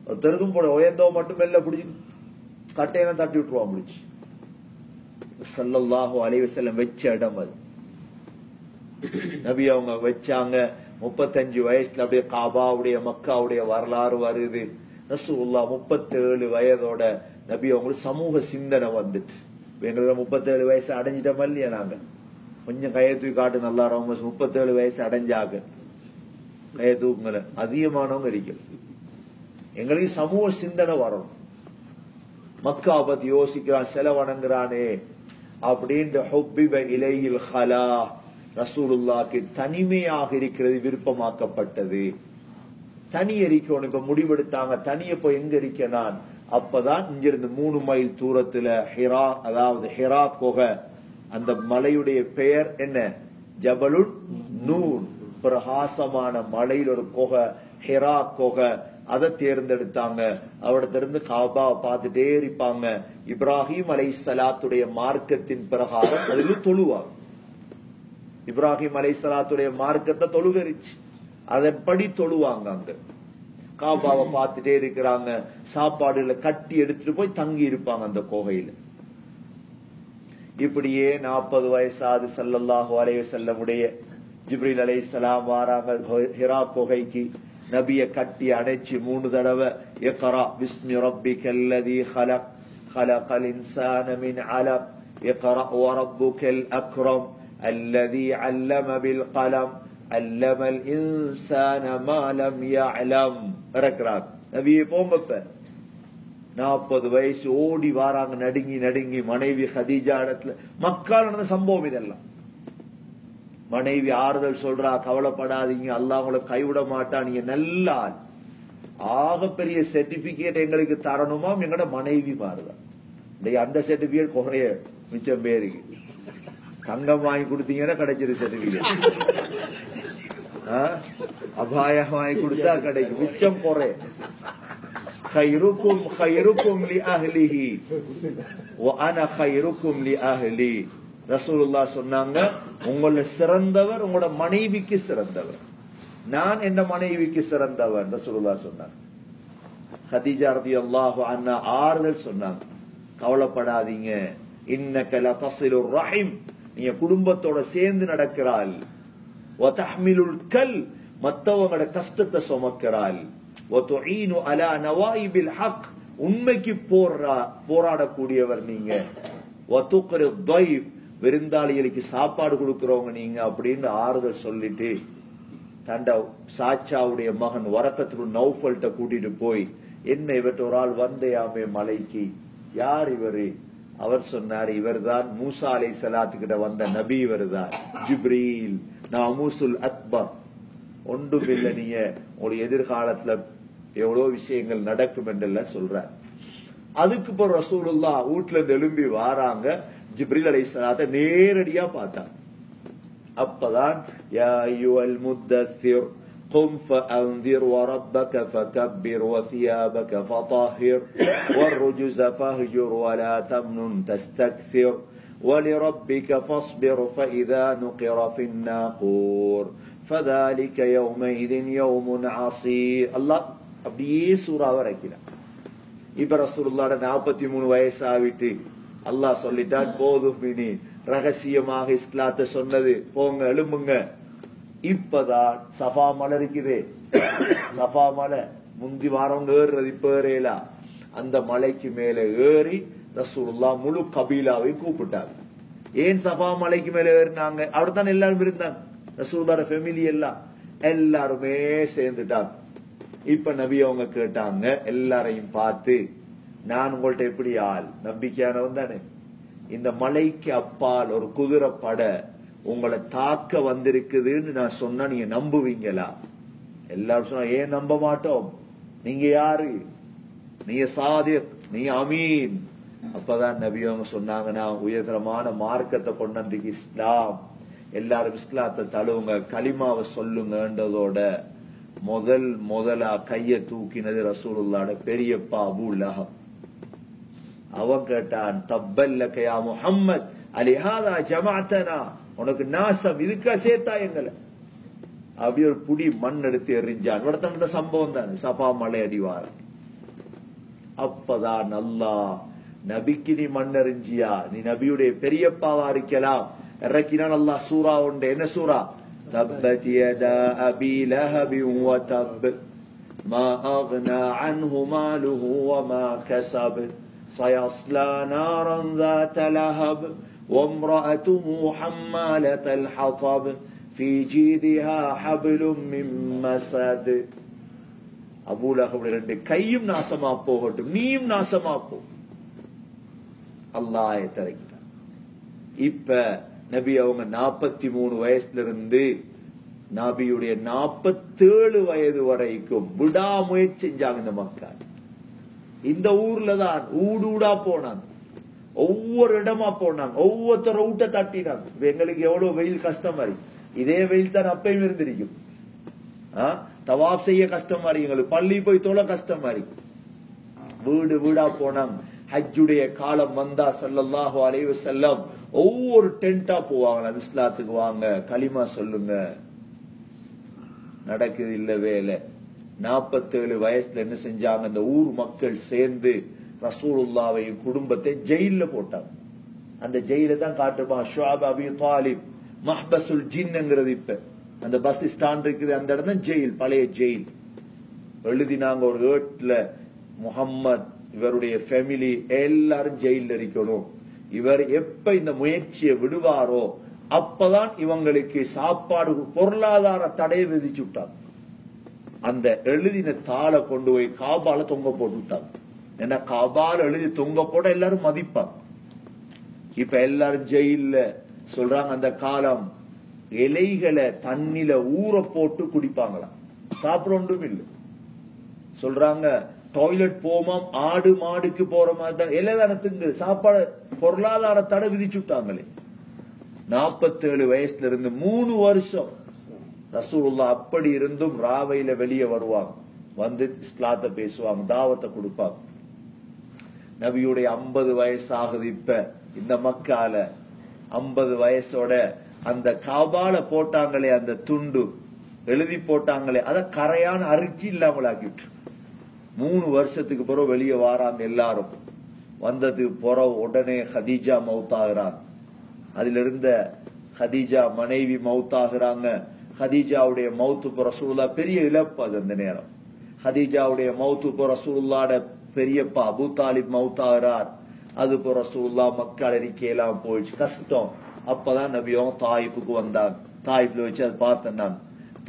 ஒருத்தருக்கும் போட. உயர்ந்தவ மட்டும் மெல்ல பிடிச்சி கட்டையில தட்டி விட்டுருவான் முடிச்சு. ஸல்லல்லாஹு அலைஹி வஸல்லம் வச்ச இடம் அது. நபி அவங்க வச்சாங்க. 35 வயசுல அப்படியே காபாவுடைய மக்காவுடைய வரலாறு வருது. ரசூலுல்லாஹ் 37 வயதோட நபி அவங்களுக்கு சமூக சிந்தனை வந்துட்டு. எங்களுக்கு 37 வயசு அடைஞ்சிட்டோம் இல்லையா? நாங்க கொஞ்சம் கையை தூக்கி காட்டு நல்லா. 37 வயசு அடைஞ்சாங்க கையை தூக்குங்கள. அதிகமானவங்க இருக்கு. எங்களுக்கு சமூக சிந்தனை வரணும். மக்கா பத்தி யோசிக்கிறான், செலவணங்குறானே அப்படின்ற ஹுப்பிப இலையில் ஹலா. ரசூலுல்லாஹ்க்கு தனிமையாக இருக்கிறது விருப்பமாக்கப்பட்டது. தனி எரிக்கணும். இப்ப முடிவெடுத்தாங்க தனிய போய் எங்க இருக்க நான். அப்பதான் இங்கிருந்து 3 மைல் தூரத்துல ஹிரா, அதாவது ஹிரா குகை, அந்த மலையுடைய பெயர் என்ன? ஜபலுன் நூர், பிரகாசமான மலையில் ஒரு குகை, ஹிரா குகை. அதை தேர்ந்தெடுத்தாங்க. அவடத்திலிருந்து காபா பார்த்துட்டே இருப்பாங்க. இப்ராஹிம் அலைஹிஸ்ஸலாத்துடைய மார்க்கத்தின் பிரகாரம் அதில் தொழுவாங்க. இப்ராஹிம் அலைஹிஸ்ஸலாத்துடைய மார்க்கத்தை தொழுகரிச்சு அதன்படி தொழுவாங்க. அங்க காபாவை பார்த்துட்டே இருக்கிறாங்க. சாப்பாடுகளை கட்டி எடுத்துட்டு போய் தங்கி இருப்பாங்க அந்த கோகையில. இப்படியே 40 வயசாது ஸல்லல்லாஹு அலைஹி வஸல்லமுடைய ஜிப்ரீல் அலைஹிஸ்ஸலாம் வாராங்க ஹிரா குகைக்கு. நபிய கட்டி அணைச்சு 3 தடவை இக்ரா பிஸ்மி ரப்பிக்கல்லதீ ஹலக் ஹலகல் இன்சான மின் அலக் இக்ரா வரப்புக்கல் அக்ரம் அல்லதீ அல்லம பில் கலம் அல்லமல் இன்சான மா லம் யஅலம். இறக்குறாங்க. நபியே போங்க. 40 வயசு ஓடி வாராங்க, நடுங்கி நடுங்கி. மனைவி ஹதீஜா இடத்துல மக்கால் நடந்த சம்பவம் இதெல்லாம். மனைவி ஆறுதல் சொல்றா, கவலைப்படாதீங்க, அல்லாஹ் உங்களை கைவிட மாட்டான், நீங்க நல்ல ஆள். ஆக பெரிய சர்டிபிகேட் எங்களுக்கு தரணுமா எங்கட மனைவி மாறுதான். அந்த சர்டிபிகேட் குறைய மிச்சம் பேருக்கு. தங்கம் வாங்கி கொடுத்தீங்கன்னா கிடைச்சிரு சர்டிபிகேட். அபாயம் வாங்கி கொடுத்தா கிடைக்கும், மிச்சம் குறைய. خيركم خيركم لأهله وأنا خيركم لأهلي. ரசூலுல்லாஹ் சொன்னாங்க, உங்கள சிறந்தவர் உங்களோட மனைவிக்கு சிறந்தவர், நான் என் மனைவிக்கு சிறந்தவர். ரசூலுல்லாஹ் சொன்னாங்க. ஹதீஜா ரலியல்லாஹு அன்ஹா ஆறுதல் சொன்னாங்க, கவலைப்படாதீங்க, இன்னக லதஸிலுர் ரஹிம், நீங்க குடும்பத்தோட சேர்ந்து நடக்கிறாள். வதஹ்மிலுல் கல், மத்தவங்களோட கஷ்டத்தை சுமக்கிறாள். வதுஈனு அலா நவாயிபில் ஹக், உண்மைக்கு போராடக்கூடியவர் நீங்க. வதுக்ரி தைஃப், விருந்தாளிகளுக்கு சாப்பாடு கொடுக்கிறவங்க நீங்க அப்படின்னு ஆறுதல் சொல்லிட்டு தண்ட சாச்சாவுடைய மகன் வரக்கத்து நௌஃபல்ட்ட கூட்டிட்டு போய், என்ன இவற்ற ஒரு ஆள் வந்தையாமே மலைக்கு, யார் இவரு? அவர் சொன்னார், இவர்தான் மூசா அலைஹிஸ்ஸலாத்துக்கிட்ட வந்த நபி, இவர்தான் ஜிப்ரீல், நாமூசுல் அக்பர். ஒன்றும் இல்லை, நீங்க ஒரு எதிர்காலத்துல எவ்வளவு விஷயங்கள் நடக்கும் என்றெல்லாம் சொல்றார். அதுக்கு பிறகு ரசூலுல்லாஹ் வீட்டுல இருந்து எழும்பி வாராங்க. ஜிப்ரீல் அலைஹிஸ்ஸலாத்தை நேரடியா பார்த்தாங்க. அப்பதான் யா அய்யுல் முத்தஸிர் قم فأنذر وربك فكبر وثيابك فطهر والرجز فاهجر ولا تمنن تستكثر ولربك فاصبر فإذا نقر في الناقور فذلك يومئذ يوم عصير. அல்லாஹ் அப்படியே சூறாவை இறக்கினார். இப்ப ரசூலுல்லாஹ் 43 வயசாவிட்டு அல்லாஹ் சொல்லிட்டான், போதும், இனி ரகசியமாக இஸ்லாத்தை சொன்னது போங்க, எழும்புங்க. இப்பதான் சஃபா மலை இருக்குது. சஃபா மலை முந்தி வாரம் ஏறுறது, இப்ப ஏறலா. அந்த மலைக்கு மேல ஏறி ரசூலுல்லாஹ் முழு கபீலாவை கூப்பிட்டாங்க. ஏன் சஃபா மலைக்கு மேல ஏறினாங்க? அவர் தான் எல்லாரும் இருந்தாங்க. ரசூலுல்லாஹ்வோட ஃபேமிலி எல்லாம் எல்லாருமே சேர்ந்துட்டாங்க. இப்ப நபி அவங்க கேட்டாங்க, எல்லாரையும் பார்த்து, நான் உங்கள்ட்ட எப்படி ஆள் நம்பிக்கையானவன் தானே, இந்த மலைக்கு அப்பால் ஒரு குதிரை பட உங்களை தாக்க வந்திருக்குதுன்னு நான் சொன்னா நீங்க நம்புவீங்களா? எல்லாரும் சொன்னா, ஏன் நம்ப மாட்டோம், நீங்க யாரு, நீங்க சாதிக், நீங்க அமீன். அப்பதான் நபி அவங்க சொன்னாங்க, நான் உயர்தரமான மார்க்கத்தை கொண்டு வந்து இஸ்லாம், எல்லாரும் இஸ்லாத்தை தழுவுங்க, கலிமாவை சொல்லுங்கன்றதோட முதலா கைய தூக்கினது ரசூலுல்லாஹ்வோட பெரியப்பா அபூ லஹப். அவன் கேட்டான், தப்பல்லக யா முஹம்மத் அலிஹாதா ஜமஅத்தனா, உனக்கு நாசம், இதுக்கா சேர்த்தா எங்களை? அப்படி ஒரு புடி மண் எடுத்து எறிஞ்சான். நடந்த சம்பவம் தான் சபா மலை அடிவார். அப்பதான் அல்லாஹ், நபிக்கு நீ மண் எறிஞ்சியா, நீ நபியுடைய பெரியப்பாவா இருக்கலாம், இறக்கினான் அல்லாஹ் சூரா உண்டு. என்ன சூரா? தப்பத் யதா அபி லஹப் வ தப் மா அக்னா அன்ஹு மாலுஹு வ மா கஸப் சயஸ்லா நாரன் ذات லஹப் وامرأته حمالة الحطب في جيدها حبل من مسد. அபூ லஹப் ரெண்டு கையும் நாசமா போகட்டும், நீயும் நாசமா போ. அல்லாஹ் தரக்கிட்டான். இப்ப நபி அவங்க 43 வயசுல இருந்து நபியுடைய 47 வயது வரைக்கும் விடாமுயற்சி செஞ்சாங்க இந்த மக்கள். இந்த ஊர்ல தான் ஊடா போனாங்க, ஒவ்வொரு இடமா போனாங்க, ஒவ்வொருத்தர ஊட்ட தட்டினாங்க. எங்களுக்கு எவ்வளவு வெயில் கஷ்டமா இருக்கு, இதே வெயில் தான் அப்பயும் இருந்திருக்கும். தவாப் செய்ய கஷ்டமா இருக்கு, எங்களுக்கு பள்ளி போய் தொலை கஷ்டமா இருக்கு. வீடு வீடா போனாங்க. ஹஜ்ஜுடைய காலம் வந்தா ஸல்லல்லாஹு அலைஹி வஸல்லம் ஒவ்வொரு டென்ட்டா போவாங்க, இஸ்லாத்துக்கு வாங்க, கலிமா சொல்லுங்க. நடக்குது இல்ல வேலை. 47 வயசுல என்ன செஞ்சாங்க, இந்த ஊர் மக்கள் சேர்ந்து ரசூலுல்லாஹ்வை குடும்பத்தை ஜெயில போட்டாங்க. அந்த ஜெயில தான் காட்டுமா ஷுஅப் அபி தாலிப் மஹ்பஸுல் ஜின்ங்கிறது. இப்ப அந்த பஸ் ஸ்டாண்ட் இருக்குது, அந்த இடம் தான் ஜெயில், பழைய ஜெயில். எழுதினாங்க ஒரு ஏட்ல, முஹம்மத் இவருடைய ஃபேமிலி எல்லாரும் ஜெயில இருக்கணும், இவர் எப்ப இந்த முயற்சியை விடுவாரோ அப்பதான் இவங்களுக்கு சாப்பாடு பொருளாதார தடையை விதிச்சு விட்டாங்க. அந்த எழுதின தாளை கொண்டு போய் காபால தொங்க போட்டு விட்டாங்க. ஏன்னா காபால எழுதி தொங்க போட எல்லாரும் மதிப்பாங்க. இப்ப எல்லாரும் ஜெயில சொல்றாங்க, அந்த காலம் இலைகளை தண்ணில ஊற போட்டு குடிப்பாங்களாம், சாப்பிட ஒன்றும் இல்லை. சொல்றாங்க டாய்லெட் போமாம், ஆடு மாடுக்கு போற மாதிரி தான் எல்லாதானத்துக்கு சாப்பாடு பொருளாதார தடை விதிச்சு விட்டாங்களே. 47 வயசுல இருந்து 3 வருஷம் ரசூலுல்லாஹ் அப்படி இருந்தும் ராவையில வெளியே வருவாங்க, வந்து இஸ்லாத்தை பேசுவாங்க, தாவத்தை கொடுப்பாங்க. நபியுடைய 50 வயசு ஆகுது. இப்ப இந்த மக்கால 50 வயசோட அந்த காபால போட்டாங்களே, அந்த துண்டு எழுதி போட்டாங்களே, அத கரையான அரிச்சி இல்லாமல் ஆக்கிட்டு 3 வருஷத்துக்கு பிறகு வெளியே வாராங்க. எல்லாரும் வந்ததுக்கு பிறகு உடனே ஹதீஜா மௌத்தாகிறாங்க. அதுல இருந்த ஹதீஜா மனைவி மௌத்தாகிறாங்க. ஹதீஜாவுடைய மௌத்து ரசூலுல்லாஹ் பெரிய இழப்பு. அது அந்த நேரம் ஹதீஜாவுடைய மௌத்து ரசூலுல்லாஹ்வோட பெரியப்பா அபூ தாலிப் மௌத்தாகிறார். அது ரசூலுல்லாஹ் மக்கள் அறிக்கையெல்லாம் போயிடுச்சு, கஷ்டம். அப்பதான் நபியும் தாயிப்புக்கு வந்தாங்க. தாயிப்ல வச்சு அதை பார்த்தேன் நான்.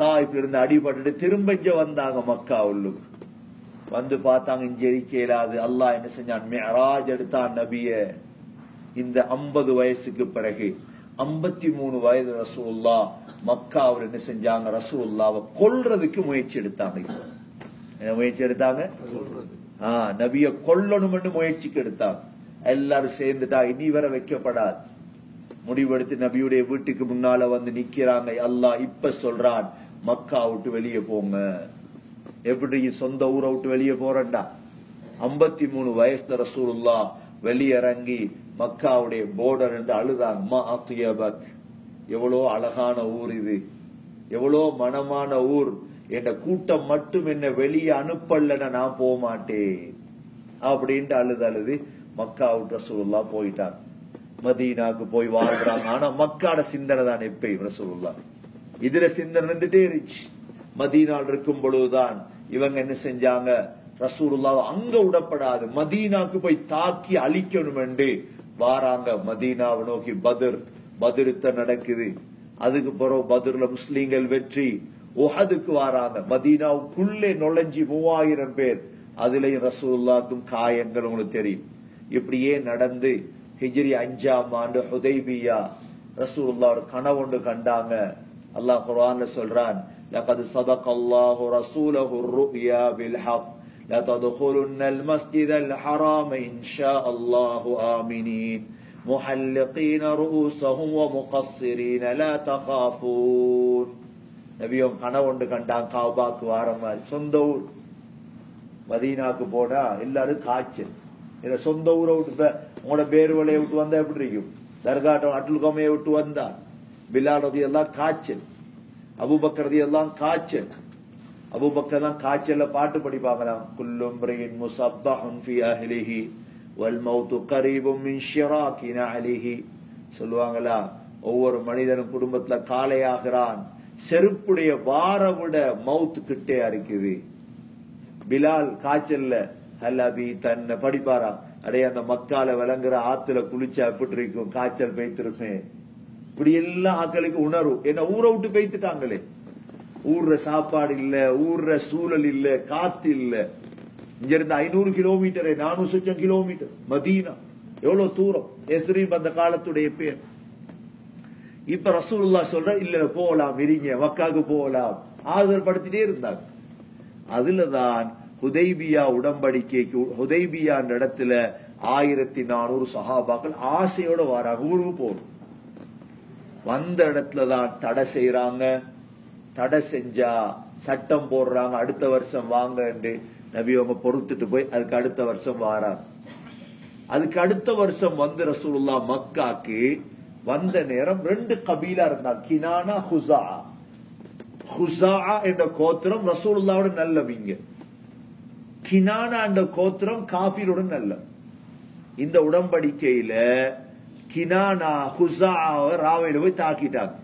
தாயிப்ல இருந்து அடிபட்டு திரும்ப இங்க வந்தாங்க மக்கா உள்ளுக்கு. வந்து பார்த்தாங்க, இங்க அறிக்கையிலாது. அல்லாஹ் என்ன செஞ்சான், மிஅராஜ் எடுத்தான் நபிய. இந்த 50 வயசுக்கு பிறகு 53 வயது ரசூலுல்லாஹ் மக்காவில் என்ன செஞ்சாங்க, ரசூலுல்லாஹ்வை கொல்றதுக்கு முயற்சி எடுத்தாங்க. என்ன முயற்சி எடுத்தாங்க? நபிய கொல்லணும்னு முயற்சிக்கு எடுத்தாங்க. எல்லாரும் சேர்ந்துட்டா இனி வர வைக்கப்படாது. முடிவெடுத்து நபியுடைய வீட்டுக்கு முன்னால வந்து நிக்கிறாங்க. அல்லாஹ் இப்ப சொல்றான், மக்கா விட்டு வெளியே போங்க. எப்படி சொந்த ஊரை விட்டு வெளியே போறண்டா? 53 வயசுல ரசூலுல்லாஹ் வெளியிறங்கி மக்காவுடைய போர்டர் இருந்து அழுதாங்க. மா அத்யபக், எவ்வளோ அழகான ஊர் இது, எவ்வளோ மனமான ஊர். என்ற கூட்டம் மட்டும் என்ன வெளியே அனுப்பலன்னா நான் போக மாட்டேன் அப்படின்ட்டு அழுது மக்கா விட்டு ரசூலுல்லாஹ் போயிட்டாங்க. மதீனாக்கு போய் வாழ்றாங்க. ஆனா மக்காட சிந்தனை தான் எப்பயும் ரசூலுல்லாஹ் இதுல சிந்தனை இருந்துட்டே இருந்துச்சு. மதீனால் இருக்கும் பொழுதுதான் இவங்க என்ன செஞ்சாங்க, ரசூலுல்லாஹ் அங்க விடப்படாது, மதீனாக்கு போய் தாக்கி அழிக்கணும் என்று வாராங்க. மதீனாவை நோக்கி பத்ர் யுத்தம் நடக்குது. அதுக்கு பிறகு பத்ர்ல முஸ்லீம்கள் வெற்றி. உஹதுக்கு வராங்க, மதீனாவுக்குள்ளே நுழைஞ்சி 3000 பேர், அதுலயும் ரசூலுல்லாஹ்க்கும் காயங்கள் உங்களுக்கு தெரியும். இப்படியே நடந்து ஹிஜ்ரி 5ஆம் ஆண்டு ஹுதைபியா ரசூலுல்லாஹ் ஒரு கனவு ஒன்று கண்டாங்க. அல்லாஹ் குர்ஆன்ல சொல்றான், லகத் ஸதகல்லாஹு ரசூலஹு الرؤيا بالحق لتدخلن المسجد الحرام إن شاء الله آمنين محلقين رؤوسهم ومقصرين لا تخافون. நபியும் கனவு ஒன்று கண்டாங்க, காபாக்கு வார மாதிரி. சொந்த ஊர் மதீனாக்கு போனா எல்லாரும் காய்ச்சல். சொந்த ஊரை விட்டு உங்களோட பேர் வலையை விட்டு வந்தா எப்படி இருக்கும்? தர்காட்டம் அட்டுல் கோமையை விட்டு வந்தா பிலால் ரலியல்லாஹு காய்ச்சல், அபூபக்கர் ரலியல்லாஹு காய்ச்சல். அபூபக்கர் தான் காய்ச்சல்ல பாட்டு படிப்பாங்களாம், குல்லும் ரின் முஸப்பஹுன் ஃபி அஹ்லிஹி வல் மௌத்து கரீபும் மின் ஷிராகி நஅலிஹி. சொல்லுவாங்களா, ஒவ்வொரு மனிதனும் குடும்பத்துல காலையாகிறான், செருப்புடைய வார விட மவுத் கிட்டே இருக்குது. பிலால் காய்ச்சல்ல ஹலபி தன்னை படிப்பாராம், அடைய அந்த மக்கால விளங்குற ஆத்துல குளிச்சா எப்படி இருக்கும், காய்ச்சல் பெய்த்திருப்பேன். இப்படி எல்லாம் ஆக்களுக்கு உணர்வு. ஏன்னா ஊரை விட்டு பெய்த்துட்டாங்களே, ஊர்ற சாப்பாடு இல்ல, ஊர்ற சூழல் இல்ல, காத்து இல்ல. இங்க இருந்து 500 கிலோமீட்டர் 400 கிலோமீட்டர் மதீனா, எவ்வளவு தூரம். எஸ்ரீப் அந்த காலத்துடைய பேர். இப்ப ரசூலுல்லாஹ் சொல்ற, இல்ல போகலாம், இருங்க மக்காவுக்கு போகலாம், ஆதரப்படுத்திட்டே இருந்தாங்க. அதுலதான் ஹுதைபியா உடன்படிக்கைக்கு, ஹுதைபியா இடத்துல 1400 சஹாபாக்கள் ஆசையோட வராங்க, ஊருக்கு போகணும். வந்த இடத்துலதான் தடை செய்யறாங்க. தடை செஞ்சா சட்டம் போடுறாங்க, அடுத்த வருஷம் வாங்க என்று. நபி அவங்க பொறுத்துட்டு போய் அதுக்கு அடுத்த வருஷம் வாராங்க. அதுக்கு அடுத்த வருஷம் வந்து ரசூலுல்லாஹ் மக்காக்கு வந்த நேரம் 2 கபீலா இருந்தாங்க, கினானா ஹுஸா. ஹுஸா என்ற கோத்திரம் ரசூலுல்லாஹ்வோட நல்லவங்க, கினானா என்ற கோத்திரம் காஃபிரோட நல்ல. இந்த உடன்படிக்கையில கினானா ஹுஸாவை ராவையில போய் தாக்கிட்டாங்க,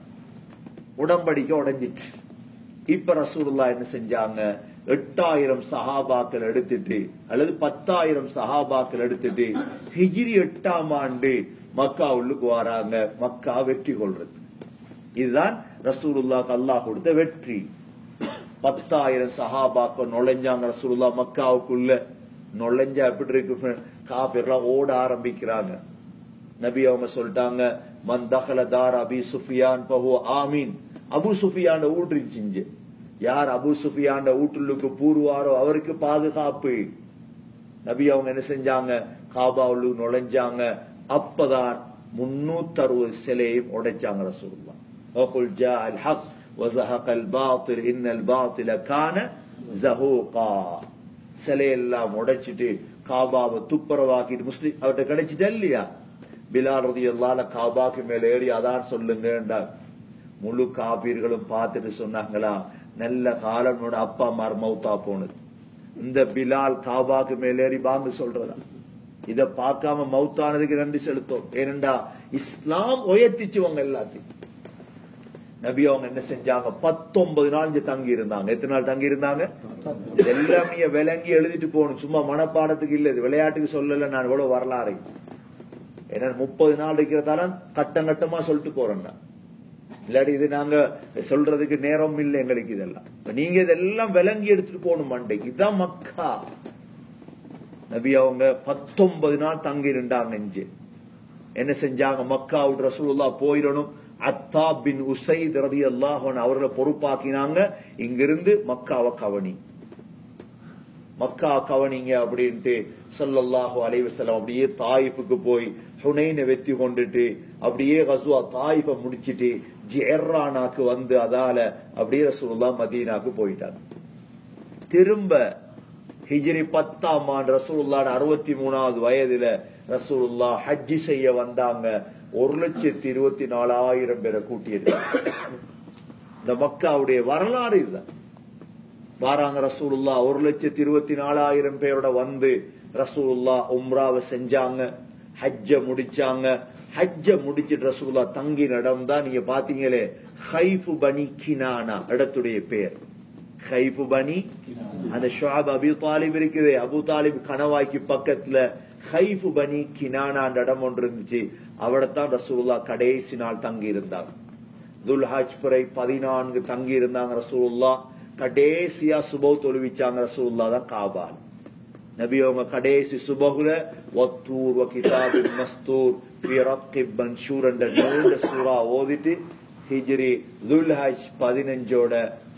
உடன்படிக்கை உடைஞ்சிச்சு. இப்ப ரசூலுல்லாஹ் என்ன செஞ்சாங்க, 8000 சஹாபாக்கள் எடுத்துட்டு அல்லது 10000 சஹாபாக்கள் எடுத்துட்டு ஹிஜ்ரி 8ஆம் ஆண்டு மக்கா உள்ளுக்கு வராங்க, மக்கா வெற்றி கொள்றது. இதுதான் ரசூலுல்லாஹ்க்கு அல்லாஹ் கொடுத்த வெற்றி. 10000 சஹாபாக்கள் நுழைஞ்சாங்க ரசூலுல்லாஹ் மக்காவுக்குள்ள. நுழைஞ்சா எப்படி இருக்கு, காஃபிர்லாம் ஓட ஆரம்பிக்கிறாங்க. நபி அவங்க சொல்லிட்டாங்க, மன் தஹல தார் அபி சுஃபியான் ஃபஹுவ ஆமீன். அபு சுஃபியான் ஊற்றிச்சு, யார் அபு சுஃபியான் ஊட்டுள்ளுக்கு பூர்வாரோ அவருக்கு பாதுகாப்பு. நபி அவங்க என்ன செஞ்சாங்க, காபா உள்ளுக்கு நுழைஞ்சாங்க. அப்பதான் 360 சிலையும் உடைச்சாங்க ரசூலுல்லாஹ். வகுல் ஜாஅல் ஹக் வஸஹகல் பாத்தில் இன்னல் பாத்தில கான ஸஹூகா. சிலையெல்லாம் உடைச்சிட்டு காபாவை துப்புரவாக்கிட்டு முஸ்லிம் அவர்கிட்ட கிடைச்சிட்டா இல்லையா, பிலால் ரலியல்லாஹு அன்ஹு காபாக்கு மேல ஏறி அதான் சொல்லுங்க. முழு காபீர்களும் பார்த்துட்டு சொன்னாங்களா, நல்ல காலனோட அப்பா அம்மா மௌத்தா போனது, இந்த பிலால் காபாக்கு மேல ஏறி பாங்கு சொல்றதா, இத பார்க்காம மௌத்தானதுக்கு நன்றி செலுத்தோம். ஏனென்றா இஸ்லாம் உயர்த்திச்சுவங்க எல்லாத்தையும். நபி அவங்க என்ன செஞ்சாங்க, 19 நாள் இங்க தங்கி இருந்தாங்க. எத்தனை நாள் தங்கி இருந்தாங்க? இதெல்லாம் நீங்க விளங்கி எழுதிட்டு போகணும், சும்மா மனப்பாடத்துக்கு இல்ல, இது விளையாட்டுக்கு சொல்லல. நான் இவ்வளவு வரலாறு, ஏன்னா 30 நாள் இருக்கிறதால கட்டம் கட்டமா சொல்லிட்டு போறேன்னா, இல்லாட்டி இது நாங்க சொல்றதுக்கு நேரம் இல்லை எங்களுக்கு. இதெல்லாம் நீங்க இதெல்லாம் விளங்கி எடுத்துட்டு போகணும் மண்டைக்கு. இதுதான் மக்கா. நபி அவங்க 19 நாள் தங்கி இருந்தாங்க. நெஞ்சு என்ன செஞ்சாங்க, மக்கா விட்டு ரசூலுல்லாஹ் போயிடணும். அத்தா பின் உசைத் ரலியல்லாஹு அன்ஹு அவர்களை பொறுப்பாக்கினாங்க, இங்கிருந்து மக்காவை கவனி, மக்கா கவனிங்க அப்படின்ட்டு ஸல்லல்லாஹு அலைஹி வஸல்லம் அப்படியே தாயிஃபுக்கு போய் ஹுனைனை வெற்றி கொண்டுட்டு அப்படியே கஸ்வா தாயிஃபை முடிச்சிட்டு ஜிஅர்ரானாக்கு வந்து அதால அப்படியே ரசூலுல்லாஹ் மதீனாக்கு போயிட்டாங்க. திரும்ப ஹிஜ்ரி 10ஆம் ஆண்டு ரசூலுல்லாஹ் 63வது வயதுல ரசூலுல்லாஹ் ஹஜ் செய்ய வந்தாங்க. 1,24,000 பேரை கூட்டியது. இந்த மக்காவுடைய வரலாறு இதுதான். வாராங்க ரசூலுல்லாஹ் 1,24,000 பேரோட வந்து ரசூலுல்லாஹ் உம்ராவை செஞ்சாங்க, ஹஜ்ஜ முடிச்சாங்க. ஹஜ்ஜ முடிச்சிட்டு ரசூலுல்லாஹ் தங்கி நடந்தா நீங்க பாத்தீங்களே, ஹைஃபு பனி கினானா இடத்துடைய பேர். ஹைஃபு பனி, அந்த ஷுஅப் அபி தாலிப் இருக்குது, அபு தாலிப் கணவாய்க்கு பக்கத்துல ஹைஃபு பனி கினானா இடம் ஒன்று இருந்துச்சு. அவடத்தான் ரசூலுல்லாஹ் கடைசி நாள் தங்கி இருந்தாங்க. துல்ஹஜ் பிறை 14 தங்கி இருந்தாங்க ரசூலுல்லாஹ். கடைசியா சுபஹ் தொழுவிச்சாங்க ரசூலுல்லாஹ் தான் காபால. நபி அவங்க கடைசி சுபஹுல வத்தூர் வ கிதாபின் மஸ்தூர் ஃபி ரக்கிப் மன்ஷூர் என்ற நீண்ட சூரா ஓதிட்டு ஹிஜ்ரி துல்ஹஜ் 15ஓட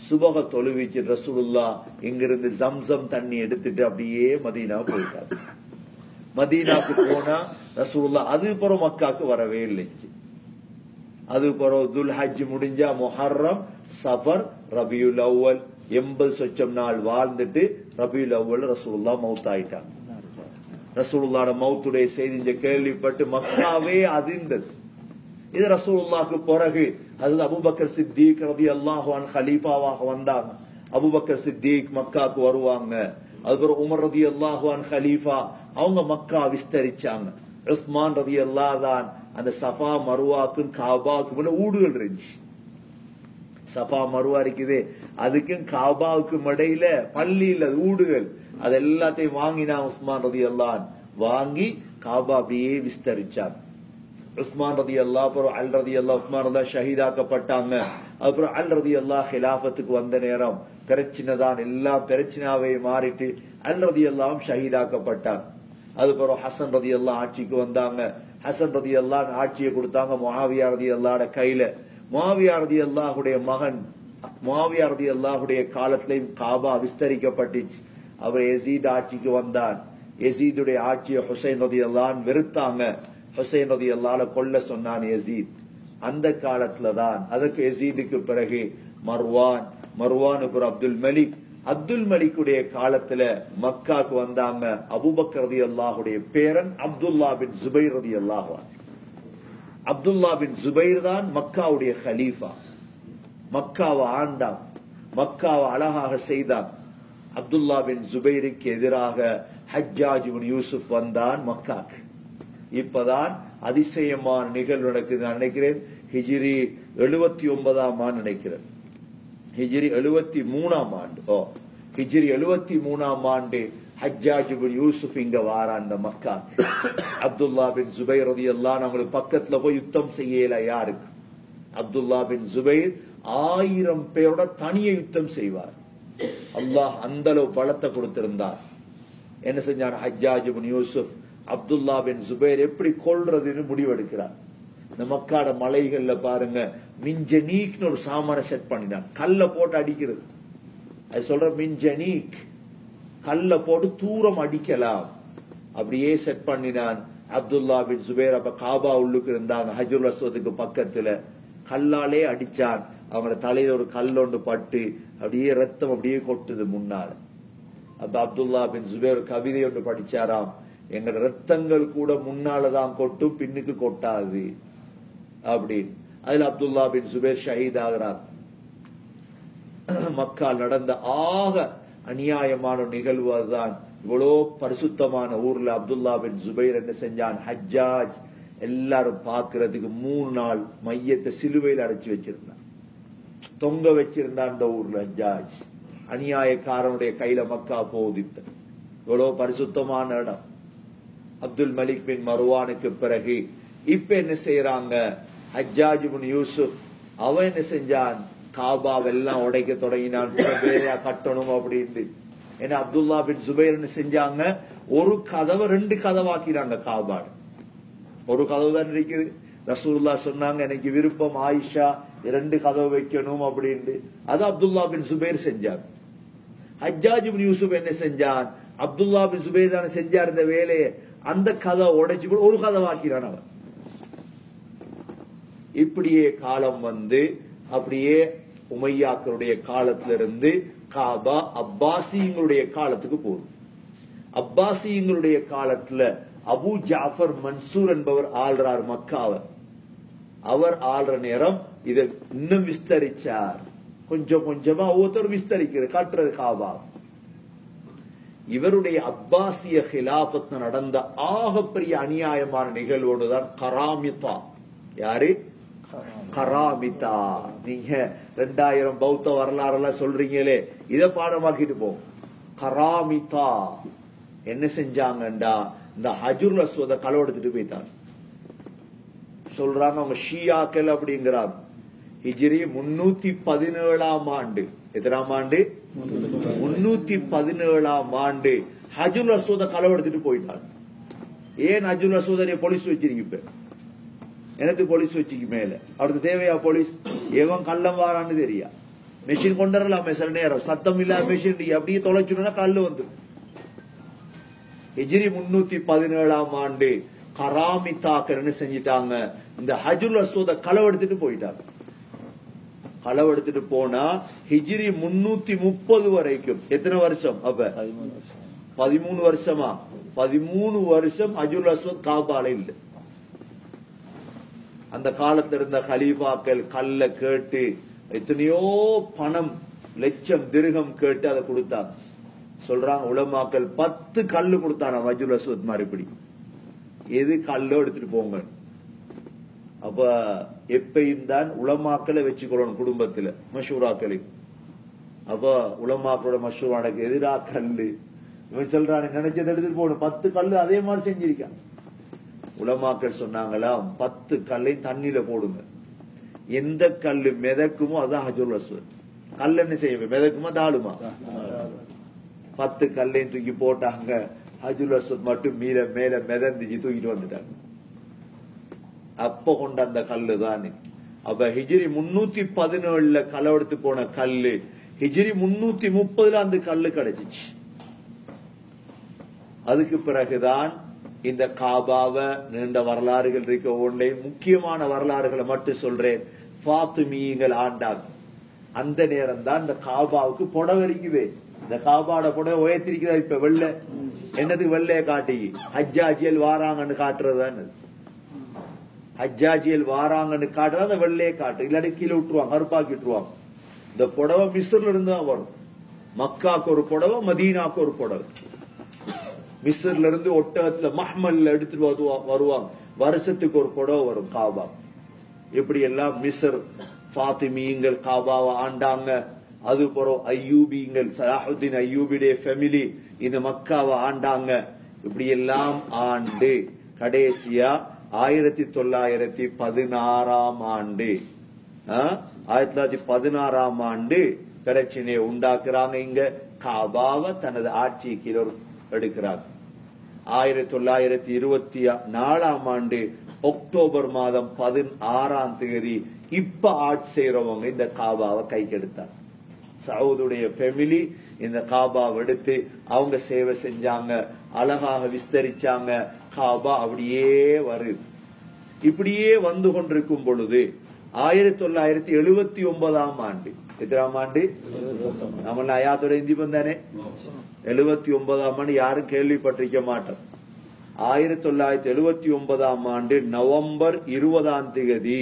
சுபஹ தொழுவிச்சு ரசூலுல்லாஹ் இங்கிருந்து ஜம்சம் தண்ணி எடுத்துட்டு அப்படியே மதீனா போயிட்டாங்க. மதீனாக்கு போனா ரசூலுல்லாஹ் அது பிறகு மக்காக்கு வரவே இல்லை. அது பிறகு துல்ஹஜ் முடிஞ்சா முஹர்ரம், சஃபர், ரபியுல் அவ்வல் 80 சொச்சம் நாள் வாழ்ந்துட்டு ரபியுல் அவ்வல் ரசூலுல்லாஹ் மௌத் ஆயிட்டாங்க. ரசூலுல்லாஹ் மௌத்துடைய செய்தி கேள்விப்பட்டு மக்காவே அதிர்ந்தது. இது ரசூலுல்லாஹ்க்கு பிறகு அது அபூபக்கர் சித்திக் ரலியல்லாஹு அன்ஹு கலீஃபாவாக வந்தாங்க. அபூபக்கர் சித்திக் மக்காக்கு வருவாங்க. அதுக்கப்புறம் உமர் ரலியல்லாஹு அன்ஹு கலீஃபா, அவங்க மக்கா விஸ்தரிச்சாங்க. உஸ்மான் ரலியல்லாஹு தான் அந்த சஃபா மருவாக்கும் காபாவுக்கும் ஊடுகள் இருந்துச்சு. சஃபா மருவா இருக்குது, அதுக்கும் காபாவுக்கும் இடையில பள்ளியில் ஊடுகள், அது எல்லாத்தையும் வாங்கினாங்க உஸ்மான் ரலியல்லாஹு அன்ஹு. வாங்கி காபா அப்படியே விஸ்தரிச்சாங்க. உஸ்மான் ரலியல்லாஹு அப்புறம் அல் ரலியல்லாஹு உஸ்மான் ரலியல்லாஹு ஷஹீதாக்கப்பட்டாங்க. அப்புறம் அல் ரலியல்லாஹு ஹிலாஃபத்துக்கு வந்த நேரம் பிரச்சனை தான், எல்லா பிரச்சனாவே மாறிட்டு அல் ரலியல்லாஹு ஷஹீதாக்கப்பட்டாங்க. அதுக்கப்புறம் ஹசன் ரலியல்லாஹு ஆட்சிக்கு வந்தாங்க. ஹசன் ரலியல்லாஹு ஆட்சியை கொடுத்தாங்க முஆவியா ரலியல்லாஹு கையில. முஆவியா ரலியல்லாஹுடைய மகன் முஆவியா ரலியல்லாஹுடைய காலத்திலேயும் காபா விஸ்தரிக்கப்பட்டுச்சு. அவர் யசீத் ஆட்சிக்கு வந்தார். யசீதுடைய ஆட்சியை ஹுசைன் ரலியல்லாஹு வெறுத்தாங்க. ஹுசைன் ரலியல்லாஹு கொல்ல சொன்னான் யசீத். அந்த காலத்துல தான் அதுக்கு யசீதுக்கு பிறகு மர்வான், மர்வானுக்கு அப்துல் மலிக், அப்துல் மலிக்குடைய காலத்துல மக்காக்கு வந்தாங்க அபூபக்கர் ரலியல்லாஹுடைய பேரன் அப்துல்லா பின் ஜுபைர் ரலியல்லாஹு அன்ஹு. அப்துல்லா பின் ஜுபைர் தான் மக்காவுடைய கலீஃபா. மக்காவை ஆண்டான், மக்காவை அழகாக செய்தான். அப்துல்லா பின் ஜுபைருக்கு எதிராக ஹஜ்ஜாஜ் இப்னு யூசுப் வந்தான் மக்காக்கு. இப்பதான் அதிசயமான நிகழ்வு நடக்குது. நான் நினைக்கிறேன் ஹிஜ்ரி 79ஆம் ஆண்டு நினைக்கிறேன். ஹிஜ்ரி 73ஆம் ஆண்டு. ஹிஜ்ரி 73ஆம் ஆண்டு ஹஜ்ஜாஜ் இப்னு யூசுப் இங்க வாரான் அந்த மக்கா. அப்துல்லா பின் ஜுபைர் ரலியல்லாஹு அன்ஹு அவங்களுக்கு பக்கத்துல போய் யுத்தம் செய்யல. யாருக்கு? அப்துல்லா பின் ஜுபைர் 1000 பேரோட தனிய யுத்தம் செய்வார். அல்லாஹ் அந்த அளவு பலத்தை கொடுத்திருந்தார். என்ன செஞ்சார் ஹஜ்ஜாஜ் இப்னு யூசுப்? அப்துல்லா பின் ஜுபைர் எப்படி கொல்றதுன்னு முடிவெடுக்கிறார். இந்த மக்காட மலைகள்ல பாருங்க மின்ஜனீக்னு ஒரு சாமான செட் பண்ணினான். கல்ல போட்டு அடிக்கிறது, அது சொல்ற மின்ஜனீக், கல்ல போட்டு தூரம் அடிக்கலாம், அப்படியே செட் பண்ணினான். அப்துல்லா பின் ஜுபைர் அப்ப காபா உள்ளுக்கு இருந்தாங்க, ஹஜ்ருல் அஸ்வதுக்கு பக்கத்துல. கல்லாலே அடிச்சான். அவங்க தலையில ஒரு கல்லொண்டு பட்டு அப்படியே ரத்தம் அப்படியே கொட்டுது முன்னால. அப்ப அப்துல்லா பின் ஜுபைர் கவிதை ஒன்று படிச்சாராம், எங்க ரத்தங்கள் கூட முன்னாலதான் கொட்டும், பின்னுக்கு கொட்டாது அப்படின்னு. அதுல அப்துல்லா பின் ஜுபைர் ஷஹீத் ஆகிறார். மக்கா நடந்த ஆக அநியாயமான நிகழ்வு அதுதான். இவ்வளோ பரிசுத்தமான ஊர்ல அப்துல்லா பின் ஜுபைர் என்ன செஞ்சான்? ஹஜ்ஜாஜ் எல்லாரும் பாக்குறதுக்கு 3 நாள் மையத்தை சிலுவையில் அடைச்சு வச்சிருந்தான், தொங்க வச்சிருந்தான். அந்த ஊர்ல ஹஜ்ஜாஜ் அநியாயக்காரனுடைய கையில மக்கா போதித்த இவ்வளவு பரிசுத்தமான இடம். அப்துல் மலிக் பின் மர்வானுக்கு பிறகு இப்ப என்ன செய்யறாங்க? ஹஜ்ஜாஜ் இப்னு யூசுப் அவன் என்ன செஞ்சான்? காபாவெல்லாம் உடைக்க தொடங்கினான், கட்டணும் அப்படின்னு. ஏன்னா அப்துல்லா பின் ஜுபைர் என்ன செஞ்சாங்க? ஒரு கதவை 2 கதவாக்கிறாங்க. காபாடு ஒரு கதவு தான் இருக்குது. ரசூலுல்லாஹ் சொன்னாங்க எனக்கு விருப்பம் ஆயிஷா 2 கதவு வைக்கணும் அப்படின்னு. அது அப்துல்லா பின் ஜுபைர் செஞ்சாங்க. ஹஜ்ஜாஜ் இப்னு யூசுப் என்ன செஞ்சான்? அப்துல்லா பின் ஜுபைர் தானே செஞ்சார் இந்த வேலையை. அந்த கதவை உடைச்சு கூட ஒரு கதவாக்கிறான் அவன். இப்படியே காலம் வந்து அப்படியே உமையாக்களுடைய காலத்திலிருந்து காபா அப்பாசியங்களுடைய காலத்துக்கு போகுது. அப்பாசியங்களுடைய காலத்துல அபு ஜாஃபர் மன்சூர் என்பவர் ஆள்றார் மக்காவை. அவர் ஆள்ற நேரம் இதை இன்னும் விஸ்தரிச்சார். கொஞ்சம் கொஞ்சமா ஒவ்வொருத்தர் விஸ்தரிக்கிறது, காட்டுறது காபா. இவருடைய அப்பாசிய ஹிலாபத் நடந்த ஆகப்பெரிய அநியாயமான நிகழ்வோடுதான் கராமிதா. யாரு? கராமிதா. நீங்க 2000 பௌத்த வரலாறு எல்லாம் சொல்றீங்களே, இத பாடமாக்கிட்டு போ. கராமிதா என்ன செஞ்சாங்கண்டா, இந்த ஹஜ்ருல் அஸ்வத களவு எடுத்துட்டு போயிட்டாங்க. சொல்றாங்க அவங்க ஷியாக்கள் அப்படிங்கிறாங்க. ஹிஜ்ரி 317 ஆண்டு. எத்தனாம் ஆண்டு? 317 ஆண்டு ஹஜ்ருல் அஸ்வத களவெடுத்துட்டு போயிட்டாங்க. ஏன் ஹஜ்ருல் அஸ்வத போலீஸ் வச்சிருக்க? எனக்கு போலீஸ் வச்சுக்கு மேல அவருக்கு தேவையா போலீஸ்? எவன் கள்ளம் வாரான்னு தெரியா? மெஷின் கொண்டு வரலாமே சில நேரம், சத்தம் இல்லாத மெஷின் அப்படியே தொலைச்சுனா கல்லு வந்து. ஹிஜ்ரி 317 ஆண்டு கராமித்தாக்கள் என்ன செஞ்சிட்டாங்க, இந்த ஹஜ்ருல் அஸ்வத களவெடுத்துட்டு போயிட்டாங்க. களவெடுத்துட்டு போனா ஹிஜ்ரி 330 வரைக்கும் எத்தனை வருஷம்? அப்ப 13 வருஷமா? 13 வருஷம் ஹஜ்ருல் அஸ்வத் காபால இல்ல. அந்த காலத்துல இருந்த கலீஃபாக்கள் கல்ல கேட்டு எத்தனையோ பணம் லட்சம் திர்ஹம் கேட்டு அதை கொடுத்தாங்க. சொல்றாங்க உலமாக்கள் 10 கல்லு கொடுத்தாங்க ஹஜ்ருல் அஸ்வத் மறுபடி. எது கல்லோ எடுத்துட்டு போங்க. அப்ப எப்பயும் தான் உலமாக்களை வச்சுக்கொள்ளணும் குடும்பத்துல மஷூராக்களை. அப்ப உலமாக்களோட மஷூரானுக்கு எதிரா கல்லு இவன் சொல்றான் நினைச்சதை எடுத்துட்டு போகணும். 10 கல்லு அதே மாதிரி செஞ்சிருக்கான். உலமாக்கள் சொன்னாங்களா 10 கல்லை தண்ணியில போடுங்க, எந்த கல்லு மிதக்குமோ அதான் ஹஜ்ருல் அஸ்வத். கல் என்ன செய்ய மிதக்குமா தாழுமா? 10 கல்லையும் தூக்கி போட்டாங்க. ஹஜ்ருல் அஸ்வத் மட்டும் மேல மிதந்துச்சு தூக்கிட்டு வந்துட்டாங்க. அப்ப கொண்ட அந்த கல்லு தான். அப்ப ஹிஜ்ரி 317 களவெடுத்து போன கல்லு ஹிஜ்ரி 330 அந்த கல்லு கிடைச்சிச்சு. அதுக்கு பிறகுதான் இந்த காபாவை நீண்ட வரலாறுகள் இருக்க ஒன்றை முக்கியமான வரலாறுகளை மட்டும் சொல்றேன். ஃபாத்திமீங்கள் ஆண்டாங்க. அந்த நேரம் தான் இந்த காபாவுக்கு புடவை இருக்குது. இந்த காபாட புடவை உயர்த்திருக்கிறா இப்ப வெள்ளை. என்னதுக்கு வெள்ளைய காட்டி? ஹஜ்ஜாஜியல் வாராங்கன்னு காட்டுறதுதான். ஹஜ்ஜாஜியல் வாராங்கன்னு காட்டுறது அந்த வெள்ளையை காட்டு, இல்லாட்டி கீழே விட்டுருவாங்க, கருப்பாக்கி விட்டுருவாங்க. இந்த புடவை மிஸ்ர்ல இருந்து தான் வரும். மக்காக்கு ஒரு புடவை, மதீனாக்கு ஒரு புடவை. மிஸ்ர்ல இருந்து ஒட்டகத்துல மஹ்மல்ல எடுத்துட்டு வருவாங்க. வருஷத்துக்கு ஒரு புடவை வரும் காபா. இப்படி எல்லாம் மிஸ்ர் ஃபாத்திமீங்கள் காபாவை ஆண்டாங்க. அது பிறகு ஐயூபிங்கள் சலாஹுத்தீன் ஐயூபிடைய ஃபேமிலி இந்த மக்காவை ஆண்டாங்க. இப்படி எல்லாம் ஆண்டு கடைசியா 1916 ஆண்டு 1916 ஆண்டு பிரச்சனையை உண்டாக்குறாங்க. இங்க காபாவை தனது ஆட்சி கீழே எடுக்கிறாங்க. 1924 ஆண்டு அக்டோபர் மாதம் 16 இப்ப ஆட்சி செய்யறவங்க இந்த காபாவை கைக்கெடுத்தாங்க. சவுதுடைய ஃபேமிலி இந்த காபாவை எடுத்து அவங்க சேவை செஞ்சாங்க, அழகாக விஸ்தரிச்சாங்க. காபா அப்படியே வருது. இப்படியே வந்து கொண்டிருக்கும் பொழுது 1979 ஆண்டு எத்தனாம் ஆண்டு? நம்ம அயாத்தோட இந்தி பந்தானே 79 ஆண்டு யாரும் கேள்விப்பட்டிருக்க மாட்டோம். 1979 ஆண்டு நவம்பர் 20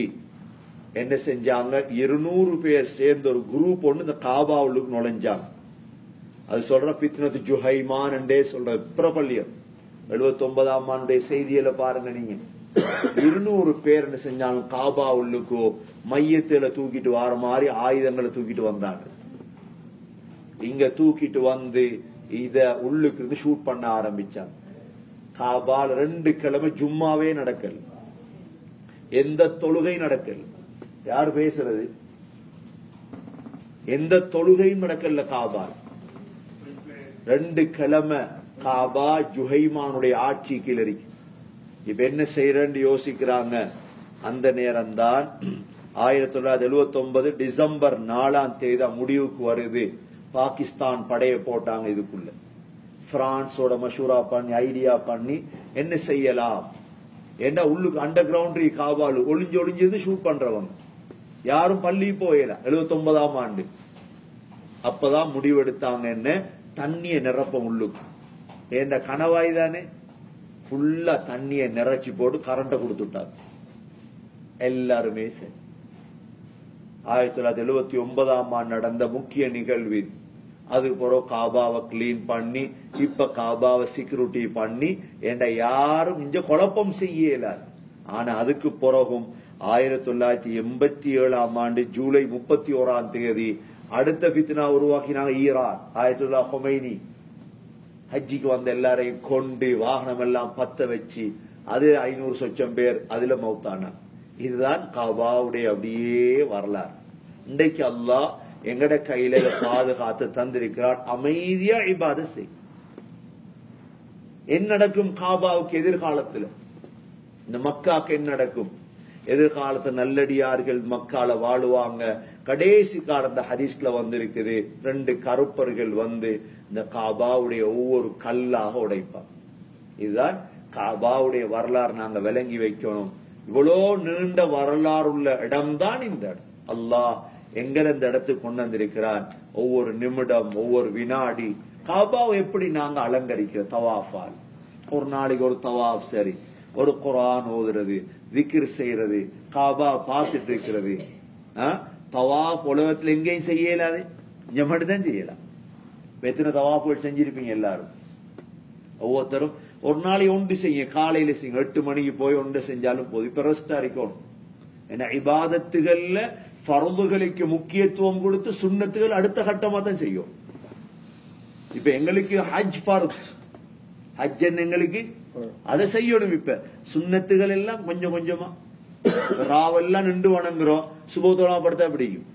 என்ன செஞ்சாங்க, 200 பேர் சேர்ந்த ஒரு குரூப் ஒண்ணு இந்த காபாவுக்கு நுழைஞ்சாங்க. அது சொல்ற பித்னத்து ஜுஹைமான் என்றே சொல்ற பிரபல்யம். 79 ஆண்டுடைய செய்தியில பாருங்க நீங்க. 200 பேர் என்ன செஞ்சாங்க, காபா உள்ளுக்கோ மையத்தில தூக்கிட்டு வர மாதிரி ஆயுதங்களை தூக்கிட்டு வந்தாங்க. இங்க தூக்கிட்டு வந்து இத உள்ளுக்கு இருந்து ஷூட் பண்ண ஆரம்பிச்சாங்க. காபால் 2 கிழமை ஜும்மாவே நடக்கல, எந்த தொழுகை நடக்கல. யார் பேசுறது? எந்த தொழுகையும் நடக்கல காபால். 2 கிழமை காபா ஜுஹைமானுடைய ஆட்சி கீழ் இருக்கு. இப்ப என்ன செய்யறன்னு யோசிக்கிறாங்க. அந்த நேரம் தான் 1979 டிசம்பர் 4 முடிவுக்கு வருது. பாகிஸ்தான் படைய போட்டாங்க இதுக்குள்ள. பிரான்ஸோட மஷூரா பண்ணி ஐடியா பண்ணி என்ன செய்யலாம், என்ன உள்ளுக்கு அண்டர் கிரவுண்ட் காபாலு ஒளிஞ்சு ஷூட் பண்றவங்க யாரும் பள்ளி போயல. 79 ஆண்டு அப்பதான் முடிவெடுத்தாங்க, என்ன தண்ணிய நிரப்ப உள்ளுக்கு. என்ற கணவாய் தானே ஃபுல்லா தண்ணிய நிறைச்சி போட்டு கரண்ட கொடுத்துட்டாங்க எல்லாருமே. சரி, 1979 ஆண்டு நடந்த முக்கிய நிகழ்வு. அது பிறகு காபாவை கிளீன் பண்ணி இப்ப காபாவை செக்யூரிட்டி பண்ணி என்ற யாரும் இங்க குழப்பம் செய்யல. ஆனா அதுக்கு பிறகும் 1987 ஆண்டு ஜூலை 31 அடுத்த பித்னா உருவாக்கினாங்க ஈரான். ஆயத்துல்லா ஹொமைனி ஹஜ்ஜிக்கு வந்த எல்லாரையும் கொண்டு வாகனம் எல்லாம் பத்த வச்சு அது 500 சொச்சம் பேர் அதுல மௌத்தானா. இதுதான் காபாவுடைய அப்படியே வரலாறு. இன்றைக்கு அல்லாஹ் எங்கட கையில பாதுகாத்து தந்திருக்கிறார். அமைதியா இபாதத் செய். என்ன நடக்கும் காபாவுக்கு எதிர்காலத்துல? இந்த மக்காக்கு என்ன நடக்கும் எதிர்காலத்து? நல்லடியார்கள் மக்கால வாழுவாங்க. கடைசி காலத்த ஹதீஸ்ல வந்திருக்குது, 2 கருப்பர்கள் வந்து இந்த காபாவுடைய ஒவ்வொரு கல்லாக உடைப்பாங்க. இதுதான் காபாவுடைய வரலாறு. நாங்க விளங்கி வைக்கணும். இவ்வளோ நீண்ட வரலாறு உள்ள இடம்தான் இந்த இடம். அல்லாஹ் எங்களை இந்த இடத்துக்கு கொண்டு வந்திருக்கிறார். ஒவ்வொரு நிமிடம், ஒவ்வொரு வினாடி காபாவை எப்படி நாங்க அலங்கரிக்கிற தவாஃபால். ஒரு நாளைக்கு ஒரு தவாஃப், சரி, ஒரு குர்ஆன் ஓதுறது, விக்ர் செய்யறது, காபா பார்த்துட்டு இருக்கிறது. தவாஃப் உலகத்துல எங்கேயும் செய்யலாது, இங்க மட்டும்தான் செய்யலாம். எத்தனை தவாஃப்கள் செஞ்சிருப்பீங்க எல்லாரும்? ஒவ்வொருத்தரும் ஒரு நாளைக்கு ஒன்று செய்ய, காலையில செய்யுங்க, 8 மணிக்கு போய் ஒன்று செஞ்சாலும் போதும். இப்ப ரெஸ்டா இருக்கணும். ஏன்னா இபாதத்துகள்ல ஃபர்துகளுக்கு முக்கியத்துவம் கொடுத்து சுன்னத்துகள் அடுத்த கட்டமா தான் செய்யும். இப்ப எங்களுக்கு ஹஜ் ஃபர்த், ஹஜ் எங்களுக்கு அதை செய்யணும். இப்ப சுன்னத்துகள் எல்லாம் கொஞ்சம் கொஞ்சமா ராவெல்லாம் நின்று வணங்குறோம், சுபத்தோலா படுத்தா பிடிக்கும்.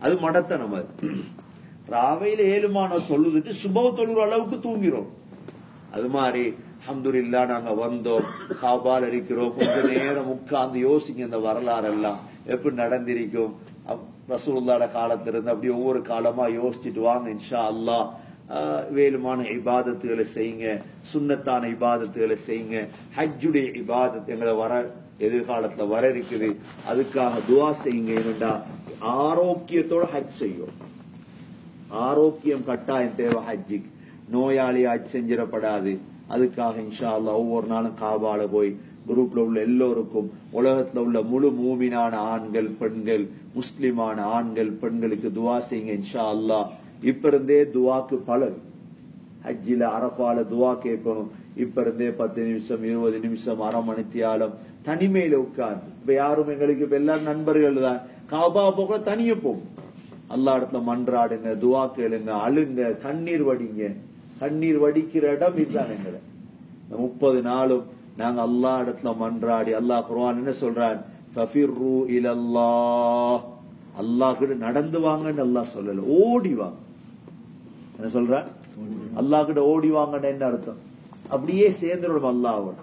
அது மடத்தனம். அது ராவையில 7 மானம் சொல்லுதுட்டு சுபவ தொழுகிற அளவுக்கு தூங்கிறோம். அது மாதிரி அல்ஹம்துலில்லாஹ் நாங்க வந்தோம், காபால் இருக்கிறோம், கொஞ்ச நேரம் உட்கார்ந்து யோசிங்க இந்த வரலாறு எல்லாம் எப்படி நடந்திருக்கும். ரசூலுல்லாஹ்வோட காலத்துல இருந்து அப்படி ஒவ்வொரு காலமா யோசிச்சுட்டு வாங்க. இன்ஷா அல்லாஹ் வேலுமான இபாதத்துகளை செய்யுங்க, சுன்னத்தான இபாதத்துகளை செய்யுங்க. ஹஜ்ஜுடைய இபாதத் எங்களை வர எதிர்காலத்துல வர இருக்குது, அதுக்காக துஆ செய்யுங்க. என்னடா ஆரோக்கியத்தோட ஹஜ் செய்யும். ஆரோக்கியம் கட்டாயம் தேவை ஹஜ்ஜுக்கு. நோயாளி ஹஜ் செஞ்சிடப்படாது. அதுக்காக இன்ஷா அல்லாஹ் ஒவ்வொரு நாளும் காபால போய் குரூப்ல உள்ள எல்லோருக்கும், உலகத்துல உள்ள முழு மூமினான ஆண்கள் பெண்கள், முஸ்லிமான ஆண்கள் பெண்களுக்கு துஆ செய்யுங்க. இன்ஷா அல்லாஹ் இப்ப இருந்தே துஆக்கு பலர். ஹஜ்ஜில அரஃபால துஆ கேட்கணும். இப்ப இருந்தே 10 நிமிஷம் 20 நிமிஷம் அரை மணித்தியாலம் தனிமையில உட்கார்ந்து. இப்ப யாரும் எங்களுக்கு இப்ப எல்லாரும் நண்பர்கள் தான். காபா போக தனிய போகும். அல்லா இடத்துல மன்றாடுங்க, துஆ கேளுங்க, அழுங்க, கண்ணீர் வடிங்க. கண்ணீர் வடிக்கிற இடம் இதுதான். எங்களை 30 நாளும் நாங்க அல்லா இடத்துல மன்றாடி. அல்லாஹ் குர்ஆன் என்ன சொல்றான்? ஃபஃபிர்ரு இலல்லாஹ். அல்லாஹ் கிட்ட நடந்து வாங்கன்னு அல்லாஹ் சொல்லல, ஓடி வாங்க. என்ன சொல்ற? அல்லாஹ் கிட்ட ஓடி வாங்கன்னு என்ன அர்த்தம்? அப்படியே சேர்ந்துடும் அல்லாஹ்வோட.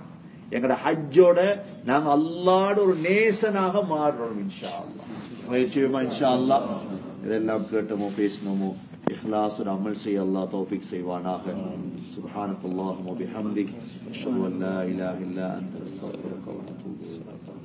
எங்கட ஹஜ்ஜோட நாங்க அல்லாஹ்வோட ஒரு நேசனாக மாறுறோம். இன்ஷா அல்லாஹ் முயற்சியுமா? இன்ஷா அல்லாஹ் இதெல்லாம் கேட்டோமோ பேசணுமோ இஹ்லாஸுடன் அமல் செய்ய அல்லாஹ் தௌஃபீக் செய்வானாக. சுப்ஹானக்கல்லாஹும்ம வபிஹம்திக் அஷ்ஹது அன் லா இலாஹா இல்லா அன்த அஸ்தக்ஃபிருக வ அத்தூபு இலைக்.